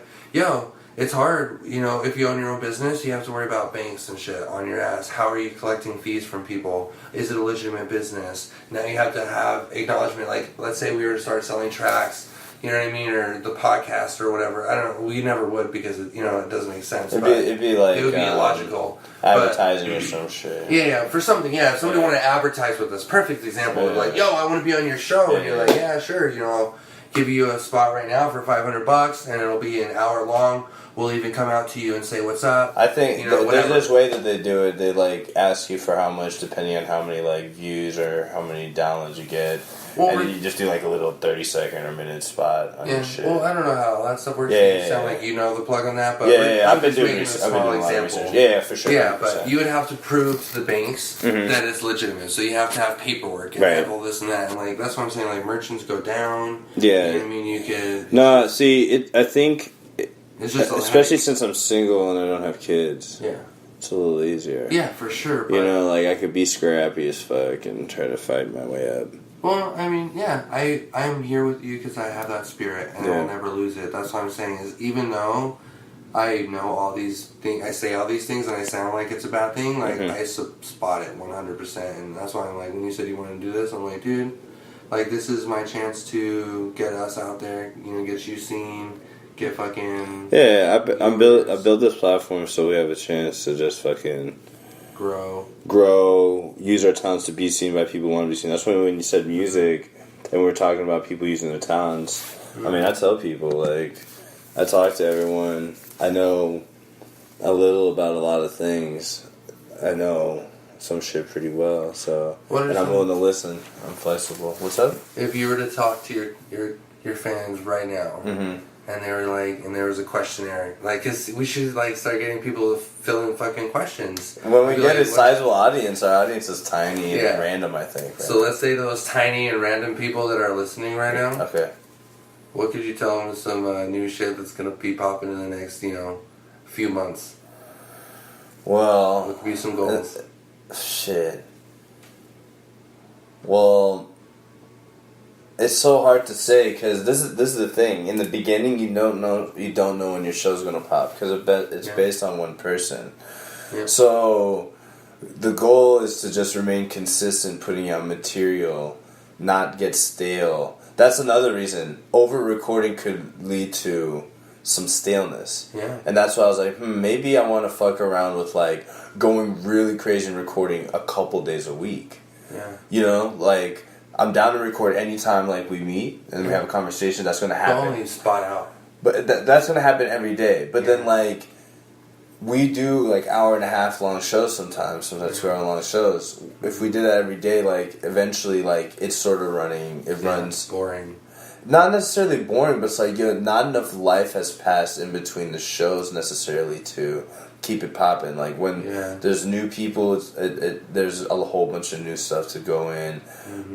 it's hard, if you own your own business, you have to worry about banks and shit on your ass. How are you collecting fees from people? Is it a legitimate business? Now you have to have acknowledgement. Like, let's say we were to start selling tracks, you know what I mean, or the podcast or whatever. I don't know. We never would because it doesn't make sense. It'd be like it would be illogical. Advertising or some shit. Yeah, for something. Yeah, if somebody wanted to advertise with us, perfect example. Yeah. Like, yo, I want to be on your show, and you're like, yeah, sure. I'll give you a spot right now for $500, and it'll be an hour long. We'll even come out to you and say what's up. I think there's this way that they do it. They like ask you for how much, depending on how many like views or how many downloads you get, and you just do like a little 30-second or minute spot on your shit. Well, I don't know how all that stuff works. Yeah, you sound like you know the plug on that, but I've been doing a lot of research. Yeah, for sure. Yeah, but you would have to prove to the banks that it's legitimate. So you have to have paperwork and have all this and that, and like that's what I'm saying. Like merchants go down. Yeah, you know what I mean, you could. No, see, I think. It's just especially since I'm single and I don't have kids. Yeah. It's a little easier. Yeah, for sure. But like I could be scrappy as fuck and try to fight my way up. Well, I mean, yeah, I'm here with you because I have that spirit and I'll never lose it. That's what I'm saying is even though I know all these things, I say all these things and I sound like it's a bad thing, like I spot it 100%. And that's why I'm like, when you said you want to do this, I'm like, dude, like this is my chance to get us out there, get you seen. Get fucking... Yeah, I built this platform so we have a chance to just fucking... Grow, use our talents to be seen by people who want to be seen. That's why when you said music, and we were talking about people using their talents, I mean, I tell people, like, I talk to everyone, I know a little about a lot of things, I know some shit pretty well, so... And I'm willing to listen, I'm flexible. What's up? If you were to talk to your fans right now... And they were like, and there was a questionnaire. Like, cause we should like start getting people to fill in fucking questions. And when we get a sizable audience, our audience is tiny and random, I think. Right? So let's say those tiny and random people that are listening right now. Okay. What could you tell them some new shit that's gonna be popping in the next, few months? Well, what could be some goals? Shit. Well. It's so hard to say because this is the thing. In the beginning, you don't know when your show's gonna pop because it's based on one person. Yeah. So the goal is to just remain consistent, putting out material, not get stale. That's another reason. Over recording could lead to some staleness. Yeah. And that's why I was like, maybe I want to fuck around with like going really crazy and recording a couple days a week. Yeah. Like. I'm down to record anytime like we meet and we have a conversation. That's going to happen. Don't only spot out. But that's going to happen every day. But then like we do like hour and a half long shows sometimes 2 hour long shows. If we did that every day, like eventually like it's sort of running. It runs boring. Not necessarily boring, but it's like not enough life has passed in between the shows necessarily to keep it popping. Like when there's new people, there's a whole bunch of new stuff to go in,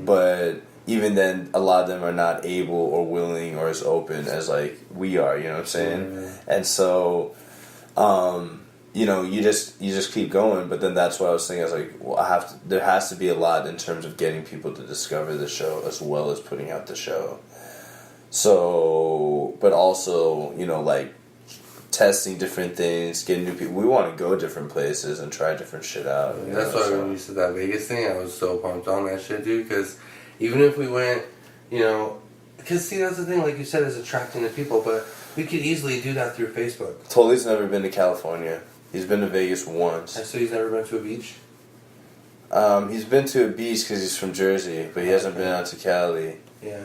but even then, a lot of them are not able or willing or as open as like we are. You know what I'm saying? And so, you just keep going. But then that's what I was thinking. I was like, well, there has to be a lot in terms of getting people to discover the show as well as putting out the show. So, but also, like testing different things, getting new people. We want to go different places and try different shit out. That's why when you said that Vegas thing, I was so pumped on that shit, dude. Because even if we went, because see, that's the thing. Like you said, is attracting the people, but we could easily do that through Facebook. Tully's never been to California. He's been to Vegas once. And so he's never been to a beach. He's been to a beach because he's from Jersey, but he hasn't been out to Cali. Yeah.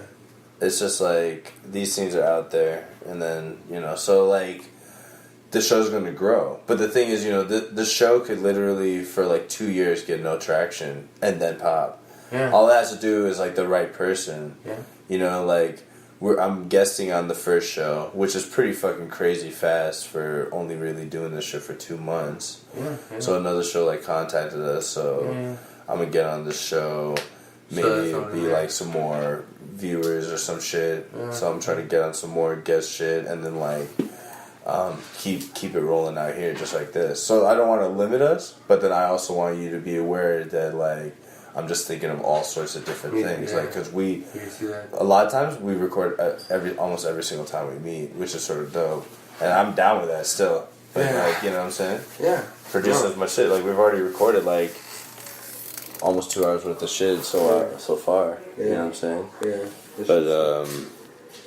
It's just like these things are out there, and then so like the show's going to grow. But the thing is, the show could literally for like 2 years get no traction and then pop. Yeah. All it has to do is like the right person. Yeah. Like I'm guesting on the first show, which is pretty fucking crazy fast for only really doing this shit for 2 months. Yeah. So another show like contacted us, so I'm gonna get on this show. Maybe it'd be like some more viewers or some shit. So I'm trying to get on some more guest shit and then like keep it rolling out here just like this. So I don't want to limit us, but then I also want you to be aware that like I'm just thinking of all sorts of different things. Yeah. Like, because You see that? a lot of times we record almost every single time we meet, which is sort of dope. And I'm down with that still. But like, you know what I'm saying? Yeah. For just as much shit. Like, we've already recorded like almost 2 hours worth of shit so far. Yeah. You know what I'm saying? Yeah. But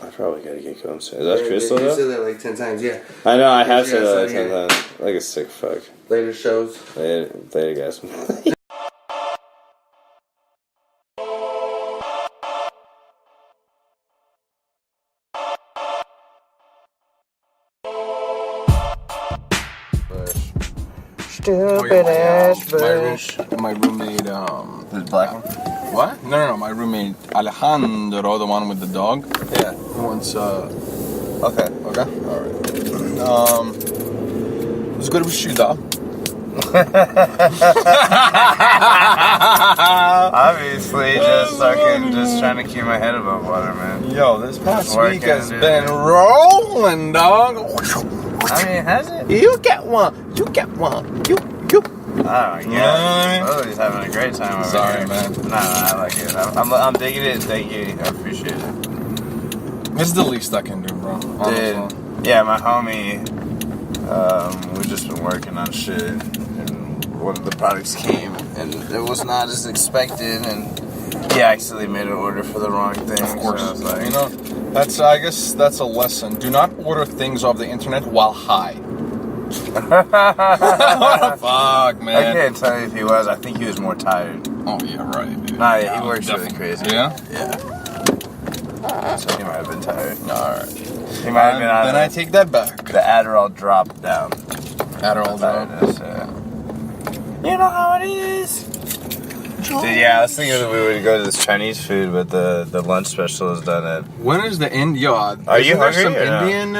I probably gotta get going soon. Is that Crystal You though? said that like 10 times, yeah. I know, I have said Yeah, that like so 10 times. Like a sick fuck. Later shows. Later guys. Stupid ass bush. My roommate, This black one? what? No. My roommate Alejandro, the one with the dog. Yeah. He wants, Okay. okay, all right. Let's go to shoot, dog. Obviously, just trying to keep my head above water, man. Yo, this past Working, week has dude. been rolling, dog. I mean, has it? You get one. You get one. You. Oh, yeah. You know what I mean? Oh, he's having a great time over Sorry, here. man. No, I like it. I'm digging it. Thank you. I appreciate it. This is the least I can do, bro. Honestly. Dude, yeah, my homie, we've just been working on shit, and one of the products came, and it was not as expected, and he accidentally made an order for the wrong thing. Of course, so I was like, you know, I guess that's a lesson. Do not order things off the internet while high. What the fuck, I man? can't tell you if he was. I think he was more tired. Oh yeah, right. Dude. Nah, yeah, he works really crazy. Yeah. Yeah. So he might have been tired. All right. He might have been on Then I take that back. the Adderall drop down. Adderall down. Tiredness, yeah. You know how it is. Dude, yeah, I was thinking that we would go to this Chinese food, but the lunch special is done at. When is the end? Yo, Are you isn't there hungry some or no? Indian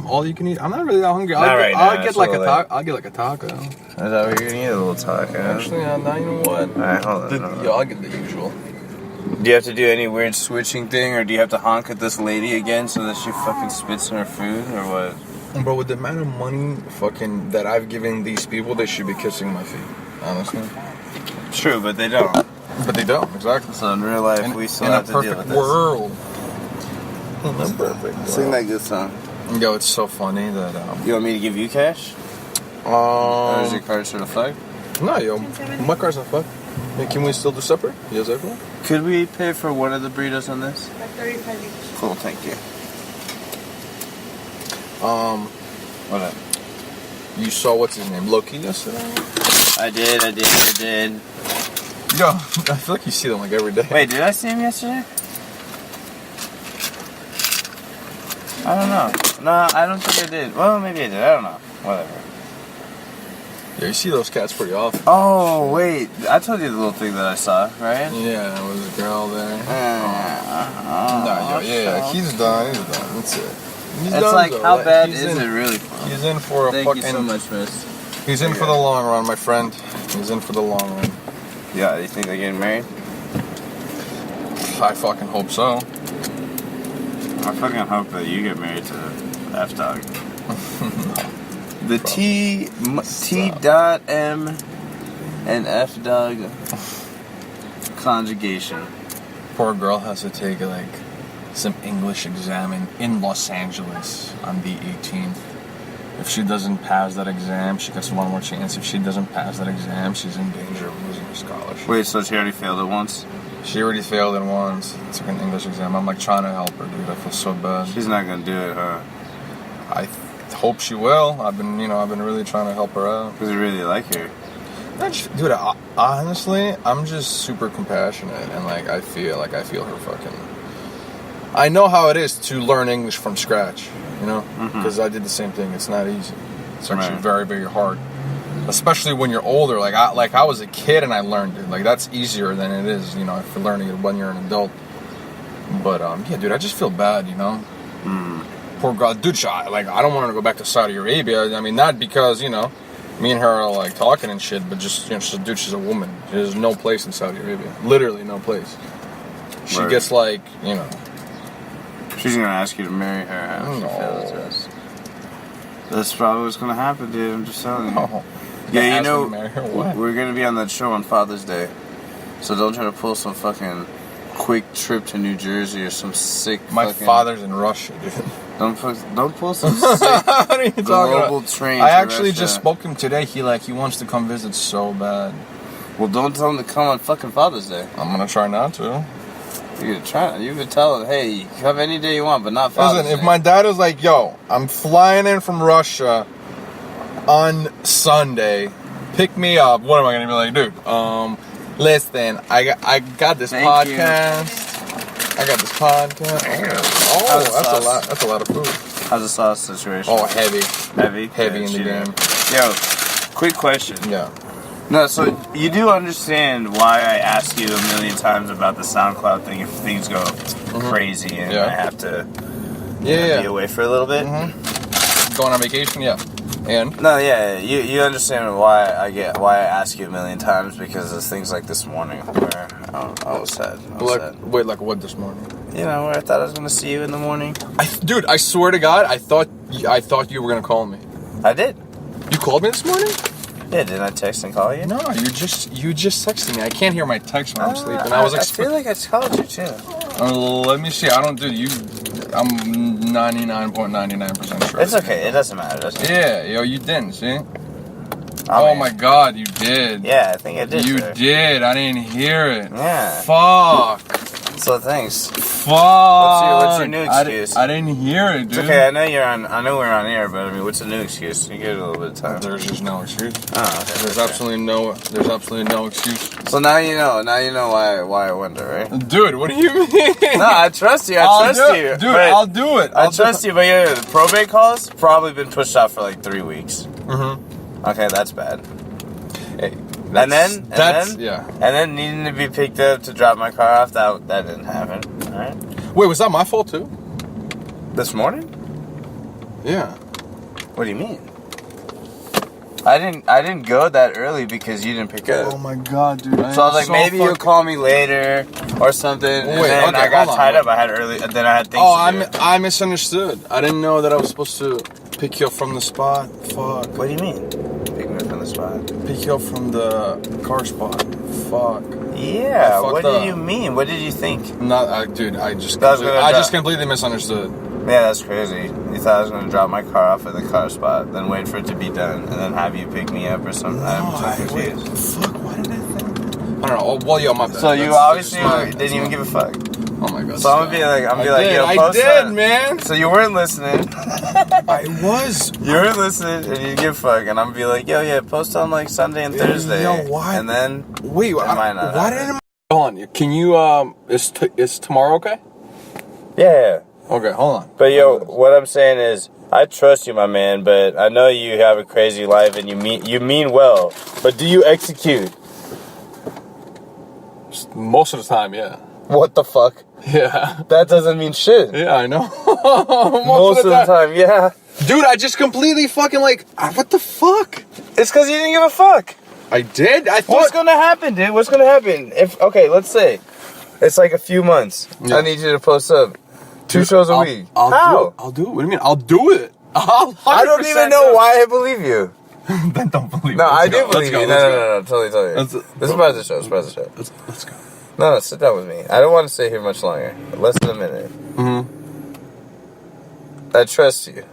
all you can eat? I'm not really that hungry. Not right now, I'll get it's like a a little late. taco. I'll get like a taco. Is that what you're gonna eat? A little taco? Actually, now you know what? Alright, hold on. Yo, I'll get the usual. Do you have to do any weird switching thing, or do you have to honk at this lady again so that she fucking spits in her food, or what? Bro, with the amount of money fucking that I've given these people, they should be kissing my feet. Honestly. True, but they don't. But they don't, exactly. So in real life, we still have to deal with perfect this. world. In a perfect world. Sing that good song. Yo, it's so funny that You want me to give you cash? Or is your card certified? no, yo, my car's not fucked. Hey, can we still do separate? Yes, everyone. Could we pay for one of the burritos on this? Like 35 each. Cool, thank you. What up? You saw what's his name, Loki, yesterday? I did. Yo, I feel like you see them like every day. Wait, did I see him yesterday? I don't know. No, I don't think I did. Well, maybe I did. I don't know. Whatever. Yeah, you see those cats pretty often. Oh, wait. I told you the little thing that I saw, right? Yeah, there was a girl there. No, Yeah, he's done. That's it. He's It's done, like, though. how Like, bad he's is in- it really? He's in for a Thank fucking. you so much, miss. He's in for the long run, my friend. He's in for the long run. Yeah, you think they're getting married? I fucking hope so. I fucking hope that you get married to F-Dog. The T dot M and F-Dog conjugation. Poor girl has to take like some English exam in Los Angeles on the 18th. If she doesn't pass that exam, she gets one more chance. If she doesn't pass that exam, she's in danger of losing her scholarship. Wait, so she already failed it once? She already failed it once. It's like an English exam. I'm like trying to help her, dude. I feel so bad. She's not gonna do it, huh? I hope she will. I've been really trying to help her out. Because you really like her. Dude, honestly, I'm just super compassionate, and like I feel her fucking. I know how it is to learn English from scratch, you know, because I did the same thing. It's not easy. It's actually very, very hard, especially when you're older. Like I was a kid and I learned it. Like that's easier than it is, you know, for learning it when you're an adult. But yeah, dude, I just feel bad, you know. Poor girl, dude. I don't want her to go back to Saudi Arabia. I mean, not because you know, me and her are like talking and shit, but just you know, she's a woman. There's no place in Saudi Arabia. Literally no place. She gets like, you know. She's gonna ask you to marry her after she fails the test. That's probably what's gonna happen, dude. I'm just telling you. Oh. Yeah, you know, Marry her, what? we're gonna be on that show on Father's Day. So don't try to pull some fucking quick trip to New Jersey or some sick. My fucking, father's in Russia, dude. Don't pull some sick What are you talking global about? train. I to actually Russia. just spoke to him today. He wants to come visit so bad. Well, don't tell him to come on fucking Father's Day. I'm gonna try not to. You could try. You could tell him, hey, come any day you want, but not Father's Listen, Day. if my dad was like, "Yo, I'm flying in from Russia on Sunday, pick me up," what am I gonna be like, dude? Listen, I got this Thank podcast. I got this podcast. Oh, that's a lot. That's a lot of food. How's the sauce situation? Oh, heavy heavy in the game. Yo, quick question. Yeah. No, so you do understand why I ask you a million times about the SoundCloud thing if things go crazy and Yeah. I have to Yeah. be away for a little bit? Going on vacation, yeah. And No, yeah, you understand why I ask you a million times because of things like this morning where I was sad. wait, like what this morning? You know, where I thought I was gonna see you in the morning. Dude, I swear to God, I thought you were gonna call me. I did. You called me this morning? Yeah, didn't I text and call you? No, you just texted me. I can't hear my text when I'm sleeping. I was I feel like I called you too. let me see. I don't do you. I'm 99.99% sure. It's okay. It doesn't matter. Yeah, yo, you didn't see. I Oh mean, my God, you did. Yeah, I think I did. You sir. did. I didn't hear it. Yeah. Fuck. So thanks. Fuck. What's your new excuse? I didn't hear it, dude. It's okay. I know we're on air, but I mean, what's the new excuse? You get a little bit of time. There's just no excuse. Oh, okay. There's absolutely no excuse. So now you know. Now you know why I wonder, right? Dude, what do you mean? No, I trust you. I I'll trust do you, it. Dude, but I'll do it. I trust you, but yeah, the probate call's probably been pushed out for like 3 weeks. Mm-hmm. Okay, that's bad. Hey, And then yeah. And then needing to be picked up to drop my car off, that didn't happen. All right. Wait, was that my fault too? This morning? Yeah. What do you mean? I didn't go that early because you didn't pick up. Oh my God, dude. So I was like, maybe you'll call me later or something. And Wait, then okay, I got hold on. tied up. I had early. And then I had things. Oh, to do. I misunderstood. I didn't know that I was supposed to pick you up from the spot. Fuck. What do you mean? Pick me up from the spot. Pick you up from the car spot. Fuck. Yeah. I What fucked did up. you mean? What did you think? Dude, I just That was completely misunderstood. Yeah, that's crazy. You thought I was gonna drop my car off at the car spot, then wait for it to be done, and then have you pick me up or something. I'm so confused. Fuck, why did I think that? I don't know. Oh, well, yo, my bad. So you That's obviously my- didn't even give a fuck. Oh my God. So I'm gonna be like, yo, I post did, that. man. So you weren't listening. I was. You weren't listening, and you didn't give a fuck. And I'm gonna be like, yo, yeah, post on like Sunday and Thursday. Yo, why? And then Wait, might not why happen. didn't I... Hold on. Can you, is tomorrow okay? yeah. Okay, hold on. But yo, what I'm saying is, I trust you, my man. But I know you have a crazy life, and you mean well. But do you execute? Most of the time, yeah. What the fuck? Yeah. That doesn't mean shit. Yeah, I know. Most of the time, yeah. Dude, I just completely fucking what the fuck? It's because you didn't give a fuck. I did? I thought... What's gonna happen, dude? What's gonna happen? Let's say it's like a few months. Yeah. I need you to post up 2 shows a week. I'll How? do it. I'll do it. What do you mean? I'll do it. I don't even know why I believe you. Then don't believe No, me. I do believe you. No. Totally. Let's- This is part of the show. Let's go. No, sit down with me. I don't want to stay here much longer. Less than a minute. Mm-hmm. I trust you.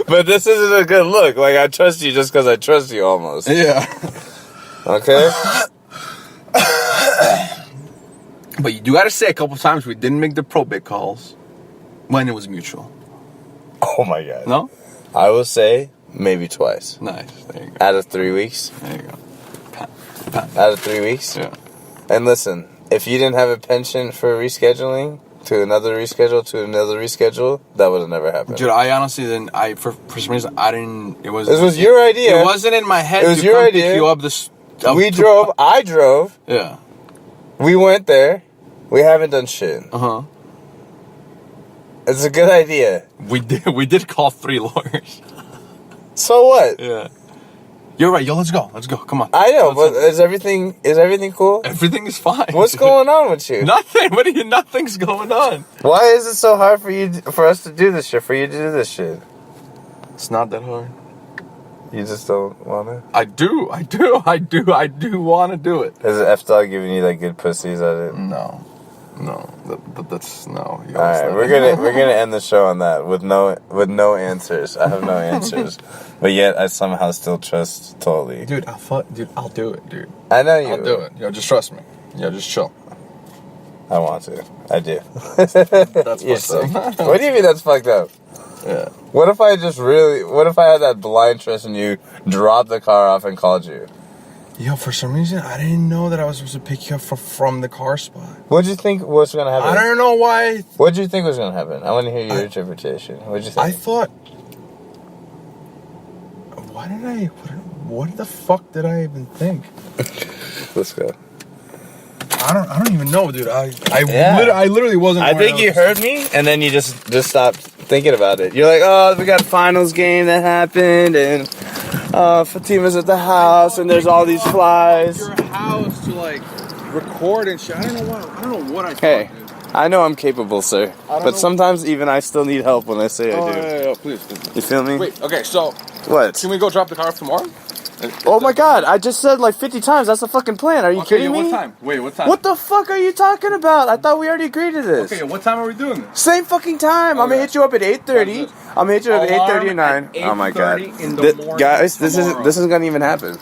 But this isn't a good look. Like, I trust you just because I trust you almost. Yeah. Okay? But you do gotta say a couple times we didn't make the probate calls when it was mutual. Oh my God. No? I will say maybe twice. Nice. There you go. Out of 3 weeks. There you go. Out of 3 weeks. Yeah. And listen, if you didn't have a penchant for rescheduling to another reschedule, that would have never happened. Dude, I honestly didn't. For some reason, I didn't. It was. This was your idea. It wasn't in my head. It was to your come idea. Pick you up this. We drove. I drove. Yeah. We went there. We haven't done shit. Uh-huh. It's a good idea. We did call 3 lawyers. So what? Yeah. You're right. Yo, let's go. Let's go. Come on. I know, Let's but is everything cool? Everything is fine. What's going on with you? Nothing. What are you? Nothing's going on. Why is it so hard for us to do this shit? For you to do this shit? It's not that hard. You just don't want to? I do want to do it. Is the F-Dog giving you like good pussies at it? No. That's no. All right, we're gonna end the show on that with no answers. I have no answers, but yet I somehow still trust totally. Dude, I'll do it, dude. I know you. I'll do it. Just trust me. Just chill. I want to. I do. That's You're fucked up. sick. What do you mean that's fucked up? Yeah. What if I had that blind trust in you, dropped the car off, and called you? Yo, for some reason, I didn't know that I was supposed to pick you up from the car spot. What'd you think was gonna happen? I don't know why. What'd you think was gonna happen? I want to hear your interpretation. What'd you think? I thought. What the fuck did I even think? Let's go. I don't even know, dude. I Yeah. literally wasn't. I think you heard me, and then you just stopped thinking about it. You're like, oh, we got a finals game that happened, and Fatima's at the house, and there's all these flies. Your house to like record and shit. I don't know what I thought. Hey, Dude. I know I'm capable, sir, but know. sometimes even I still need help when I say I do. Yeah, please. You feel me? Wait, okay, so What? can we go drop the car off tomorrow? Oh my God! I just said like 50 times. That's the fucking plan. Are you kidding me? What time? Wait, what time? What the fuck are you talking about? I thought we already agreed to this. Okay, what time are we doing this? Same fucking time. I'm gonna hit you up at 8:30. I'm gonna hit you up at Alarm 8:30 or 9. at Oh my God, 8:30 in the morning guys, this tomorrow. isn't gonna even happen.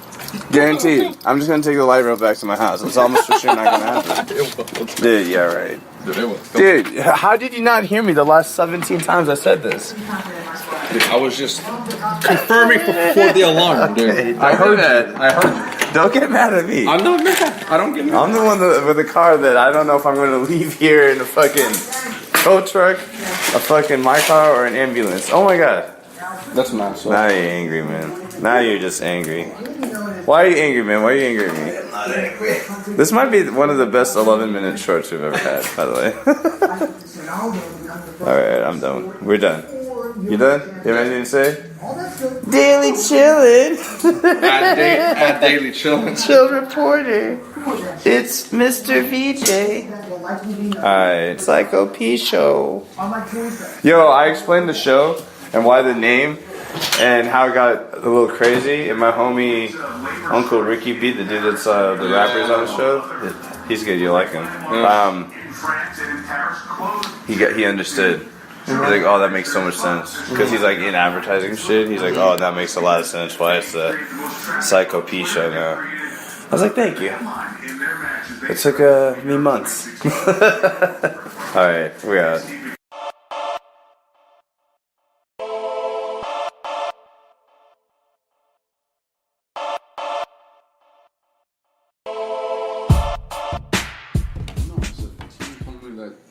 Guaranteed. I'm just gonna take the light rail back to my house. It's almost for sure not gonna happen. Dude, yeah, right. Dude, how did you not hear me the last 17 times I said this? Dude, I was just confirming for the alarm, dude. Okay, I heard that. I heard you. Don't get mad at me. I'm not mad. I don't get mad. I'm the one with the car that I don't know if I'm gonna leave here in a fucking tow truck, a fucking my car, or an ambulance. Oh my God. That's mad. So. Now you're angry, man. Now you're just angry. Why are you angry, man? Why are you angry at me? I'm not angry. This might be one of the best 11-minute shorts we've ever had, by the way. Alright, I'm done. We're done. You done? You have anything to say? Daily chillin'. At daily chillin'. Chill reporter. It's Mr. VJ. Alright, Psycho Pshow. Yo, I explained the show and why the name and how it got a little crazy. And my homie Unckl Ricky beat the dude that's the rappers on the show. He's good. You like him? He understood. He's like, oh, that makes so much sense because he's like in advertising shit. He's like, oh, that makes a lot of sense. Why it's the Psycho Pshow now? I was like, thank you. It took me months. All right, we out.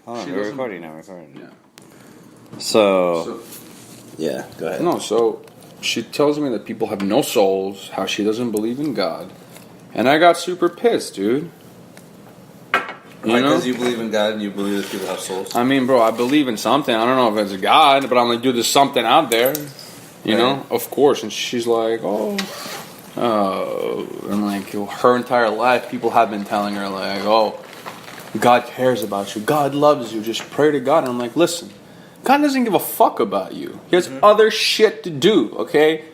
Oh, we're recording now. Yeah. So, yeah, go ahead. No, so she tells me that people have no souls, how she doesn't believe in God. And I got super pissed, dude. You know? Because you believe in God and you believe that people have souls. I mean, bro, I believe in something. I don't know if it's a God, but I'm like, dude, there's something out there. You know? Of course. And she's like, and like her entire life, people have been telling her, like, oh, God cares about you. God loves you. Just pray to God. And I'm like, listen, God doesn't give a fuck about you. He has other shit to do, okay?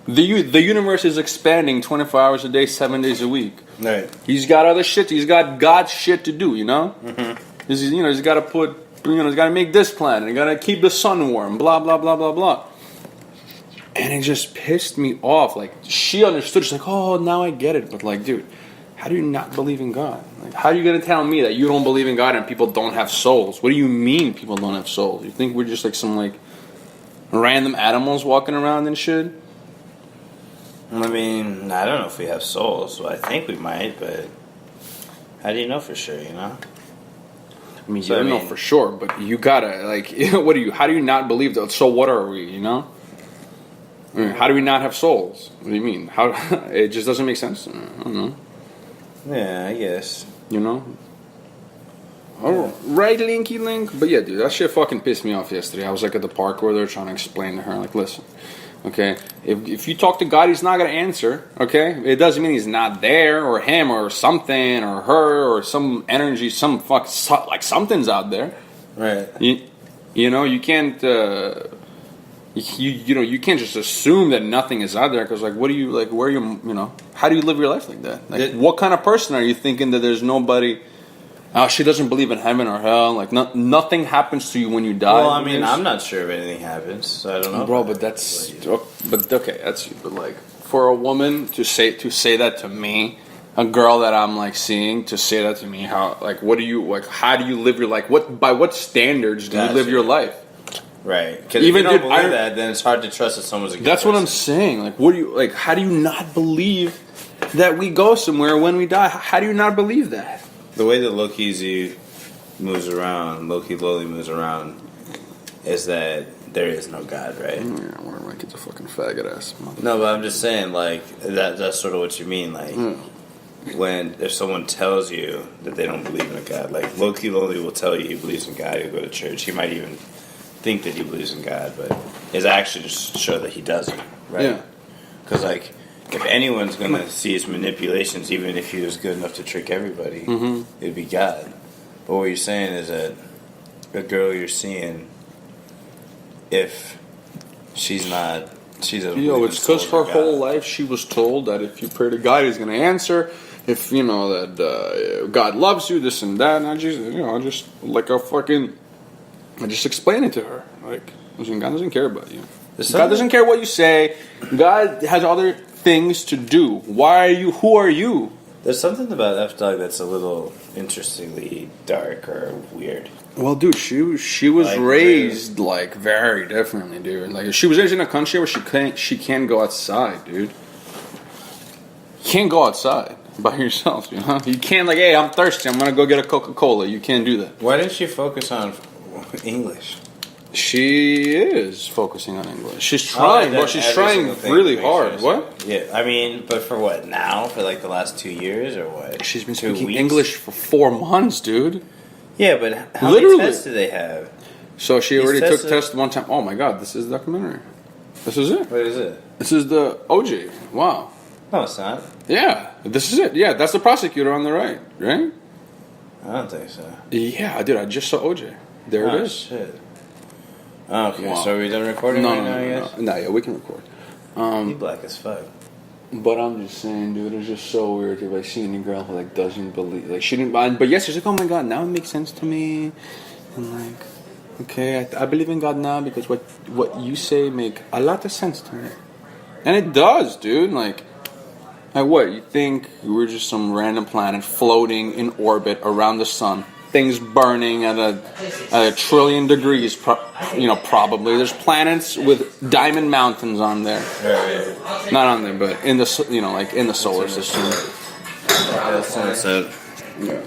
The universe is expanding 24 hours a day, 7 days a week. Right. He's got other shit. He's got God's shit to do, you know? Mm-hmm. He's got to put, he's got to make this plan. And he's got to keep the sun warm, blah, blah, blah, blah, blah. And it just pissed me off. Like, she understood. She's like, oh, now I get it. But, like, dude, how do you not believe in God? Like, how are you going to tell me that you don't believe in God and people don't have souls? What do you mean people don't have souls? You think we're just like some, like, random animals walking around and shit? I mean, I don't know if we have souls. Well, I think we might, but how do you know for sure, you know? I mean, you don't know for sure, but you gotta, like, how do you not believe that? So what are we, you know? I mean, how do we not have souls? What do you mean? How? It just doesn't make sense. I don't know. Yeah, I guess. You know? Oh, right, Linky Link. But yeah, dude, that shit fucking pissed me off yesterday. I was like at the park where they're trying to explain to her, like, listen, okay, if you talk to God, he's not gonna answer. Okay, it doesn't mean he's not there, or him, or something, or her, or some energy, like something's out there. Right. You know, you can't. You can't just assume that nothing is out there because like what do you like where you how do you live your life like that? Like what kind of person are you thinking that there's nobody? Oh, she doesn't believe in heaven or hell. Like nothing happens to you when you die. Well, I mean, I'm not sure if anything happens, so I don't know, bro. But that's but okay, that's you. But like for a woman to say that to me, a girl that I'm like seeing to say that to me, how like what do you like? How do you live your life? By what standards do you live your life? Right. Because if you don't believe that, then it's hard to trust that someone's a good person. What I'm saying. Like, what do you like? How do you not believe that we go somewhere when we die? How do you not believe that? The way that Loki moves around, is that there is no God, right? Yeah, whatever. Like it's a fucking faggot ass. No, but I'm just saying, like that's sort of what you mean, like. If someone tells you that they don't believe in a God, like Loki will tell you he believes in God, he'll go to church, he might even think that he believes in God, but his actions just show that he doesn't, right? Yeah. Because, like, if anyone's going to see his manipulations, even if he was good enough to trick everybody, it'd be God. But what you're saying is that a girl you're seeing, if she doesn't it's because her whole life she was told that if you pray to God, he's going to answer. If, that God loves you, this and that, and I just explain it to her. Like, listen, God doesn't care about you. God doesn't care what you say. God has other things to do. Who are you? There's something about F-Dog that's a little interestingly dark or weird. Well, dude, she was like, raised like very differently, dude. Like she was raised in a country where she can't go outside, dude. You can't go outside by yourself, you know. You can't like, hey, I'm thirsty, I'm gonna go get a Coca-Cola. You can't do that. Why didn't she focus on English? She is focusing on English. She's trying, but she's trying really hard. What? Yeah, I mean, but for what now? For like the last 2 years or what? She's been speaking English for 4 months, dude. Yeah, but how many tests do they have? So she already took test one time. Oh my god, this is the documentary. This is it. What is it? This is the OJ. Wow. No, it's not. Yeah, this is it. Yeah, that's the prosecutor on the right, right? I don't think so. Yeah, dude, I just saw OJ. There it is. Shit. Okay, wow. So are we done recording right now, I guess? No, yeah, we can record. You black as fuck. But I'm just saying, dude, it's just so weird if I see any girl who like doesn't believe, like she didn't. But yes, she's like, oh my god, now it makes sense to me, and like, okay, I believe in God now because what you say make a lot of sense to me, and it does, dude. Like what you think we're just some random planet floating in orbit around the sun? Things burning at a trillion degrees, probably. There's planets with diamond mountains on there. Not on there, but in the like in the solar system. That's it. Yeah.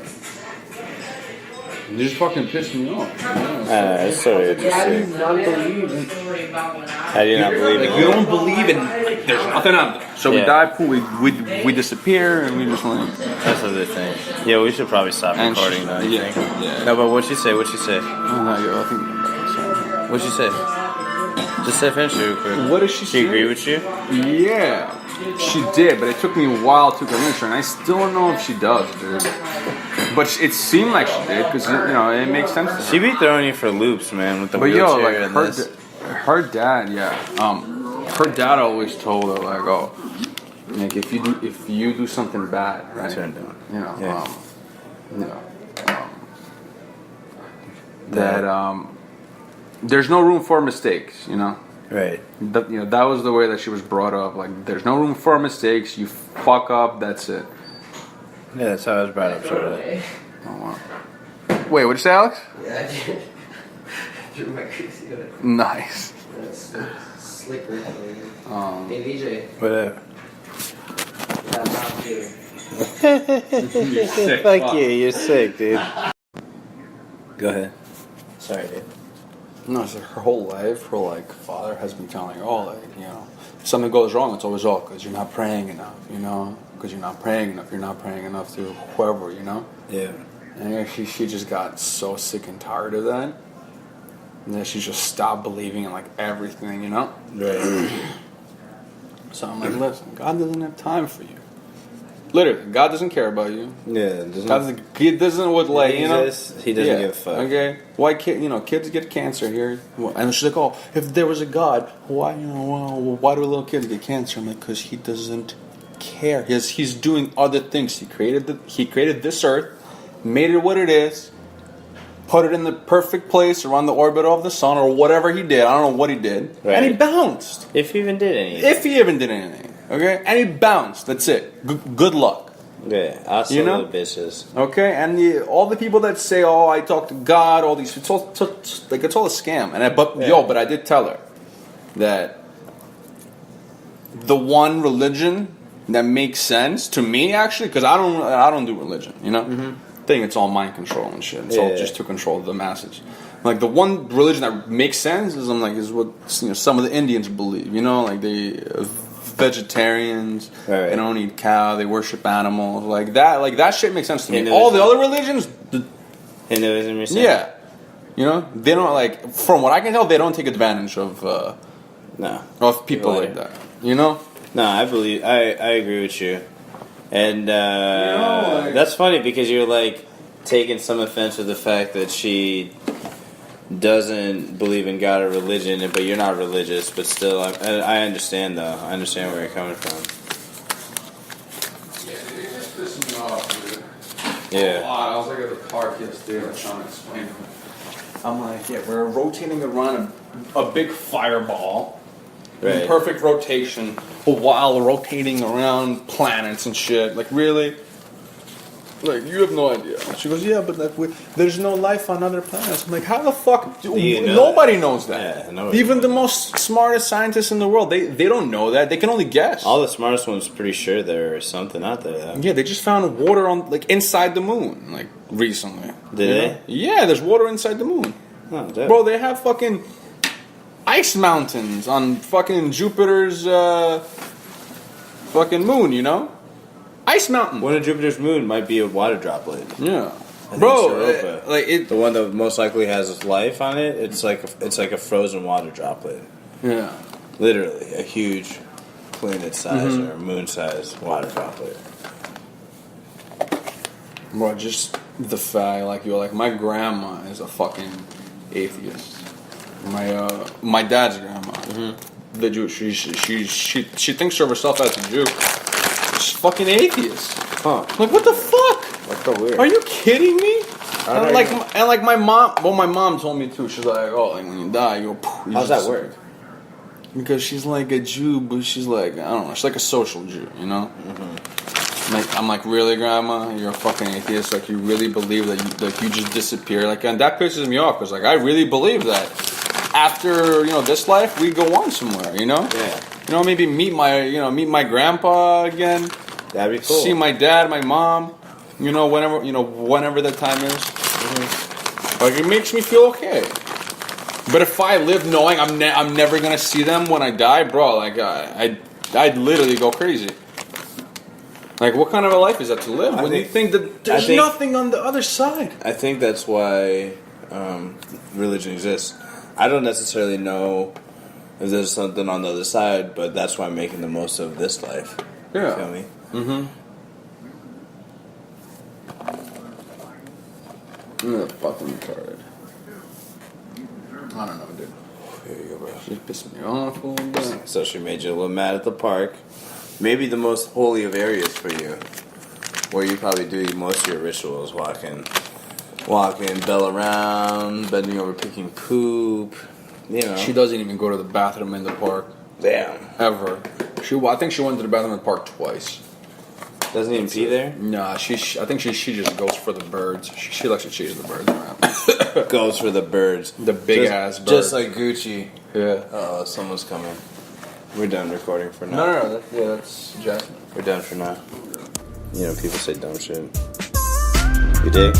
You just fucking pissed me off. It's so interesting. How do you not believe in? How do you not believe in? Like, you don't believe in. Like, there's nothing out there. So we die, we disappear, and we just like. That's what they think. Yeah, we should probably stop recording now. You think? Yeah. No, but what'd she say? What'd she say? I think. What'd she say? Just say finish it real quick. What did she say? She agree with you? Yeah, she did, but it took me a while to convince her, and I still don't know if she does, dude. But it seemed like she did, because, it makes sense to her. She be throwing you for loops, man, with the wheelchair and this. Her dad, her dad always told her, like, oh, like, if you do something bad, right? Turn down. There's no room for mistakes, Right. That was the way that she was brought up. Like, there's no room for mistakes. You fuck up, that's it. Yeah, that's how I was brought up, sort of. Oh, wow. Wait, what'd you say, Alex? Yeah, I did. Drew my crazy hood. Nice. Slicker. Hey, DJ. Whatever. You're sick. Fuck you, you're sick, dude. Go ahead. Sorry, dude. No, it's like her whole life, her like father has been telling her, oh, like, if something goes wrong, it's always because you're not praying enough, because you're not praying enough. You're not praying enough to whoever, Yeah. And she just got so sick and tired of that. And then she just stopped believing in like everything, Right. So I'm like, listen, God doesn't have time for you. Literally, God doesn't care about you. Yeah, He doesn't would like, he you know. exists, he doesn't give a fuck. Okay, why kids get cancer here? And she's like, oh, if there was a God, why why do little kids get cancer? I'm like, because he doesn't care. He's doing other things. He created this earth, made it what it is, put it in the perfect place around the orbit of the sun or whatever he did. I don't know what he did, Right. and he bounced. If he even did anything. If he even did anything, okay, and he bounced. That's it. Good luck. Yeah, awesome little bitches. Okay, and all the people that say, "Oh, I talk to God," all these, it's all a scam. And but I did tell her that the one religion that makes sense to me, actually, because I don't do religion, you know. I think it's all mind control and shit. It's all just to control the masses. Like the one religion that makes sense is what some of the Indians believe. You know, like they. Vegetarians, right. They don't eat cow, they worship animals, like that shit makes sense to me. Hinduism. All the other religions, Hinduism, you're saying? yeah, they don't like. From what I can tell, they don't take advantage of people like that. No, I agree with you, and that's funny because you're like taking some offense with the fact that she doesn't believe in God or religion, but you're not religious, but still, I understand though. I understand where you're coming from. Yeah, dude, it's pissing me off, dude. Yeah. I was like at the park yesterday, I was trying to explain to him. I'm like, we're rotating around a big fireball, in Right. perfect rotation, while rotating around planets and shit. Like, really? Like, you have no idea. She goes, yeah, but there's no life on other planets. I'm like, how the fuck? Nobody knows that. Yeah, nobody Even knows the most smartest scientists in the world, they don't know that. They can only guess. All the smartest ones pretty sure there's something out there, though. Yeah, they just found water inside the moon, recently. Did they? Yeah, there's water inside the moon. Oh, damn. Bro, they have fucking ice mountains on fucking Jupiter's fucking moon, you know? Ice mountain. One of Jupiter's moon might be a water droplet. Yeah. I think Bro, Europa. The one that most likely has life on it, it's like a frozen water droplet. Yeah. Literally, a huge planet size or moon size water droplet. Bro, just the fact, my grandma is a fucking atheist. My dad's grandma, the Jew, she thinks of herself as a Jew. She's fucking atheist. Huh? Like, what the fuck? That's so weird. Are you kidding me? My mom. Well, my mom told me too. She's like, oh, when you die, you go. How's that work? Because she's like a Jew, but she's like, I don't know. She's like a social Jew, you know. I'm like, really, Grandma? You're a fucking atheist? Like, you really believe that you just disappear? Like, and that pisses me off because I really believe that after this life we go on somewhere, Yeah. Maybe meet my grandpa again. That'd be cool. See my dad, my mom. Whenever that time is. Like, it makes me feel okay. But if I live knowing I'm never gonna see them when I die, bro, like I'd literally go crazy. Like, what kind of a life is that to live when you think that there's nothing on the other side? I think that's why religion exists. I don't necessarily know if there's something on the other side, but that's why I'm making the most of this life. Yeah. You feel me? Mm-hmm. I'm fucking retarded. I don't know, dude. Here you go, bro. She pissed me off a little bit. So she made you a little mad at the park. Maybe the most holy of areas for you, where you probably do most of your rituals, walking, bell around, bending over, picking poop. She doesn't even go to the bathroom in the park. Damn. Ever. I think she went to the bathroom in the park twice. Doesn't even pee there? Nah, I think she just goes for the birds. She likes to chase the birds around. Goes for the birds. The big ass birds. Just like Gucci. Yeah. Oh, someone's coming. We're done recording for now. No. That's Jasmine. We're done for now. People say dumb shit. You dig?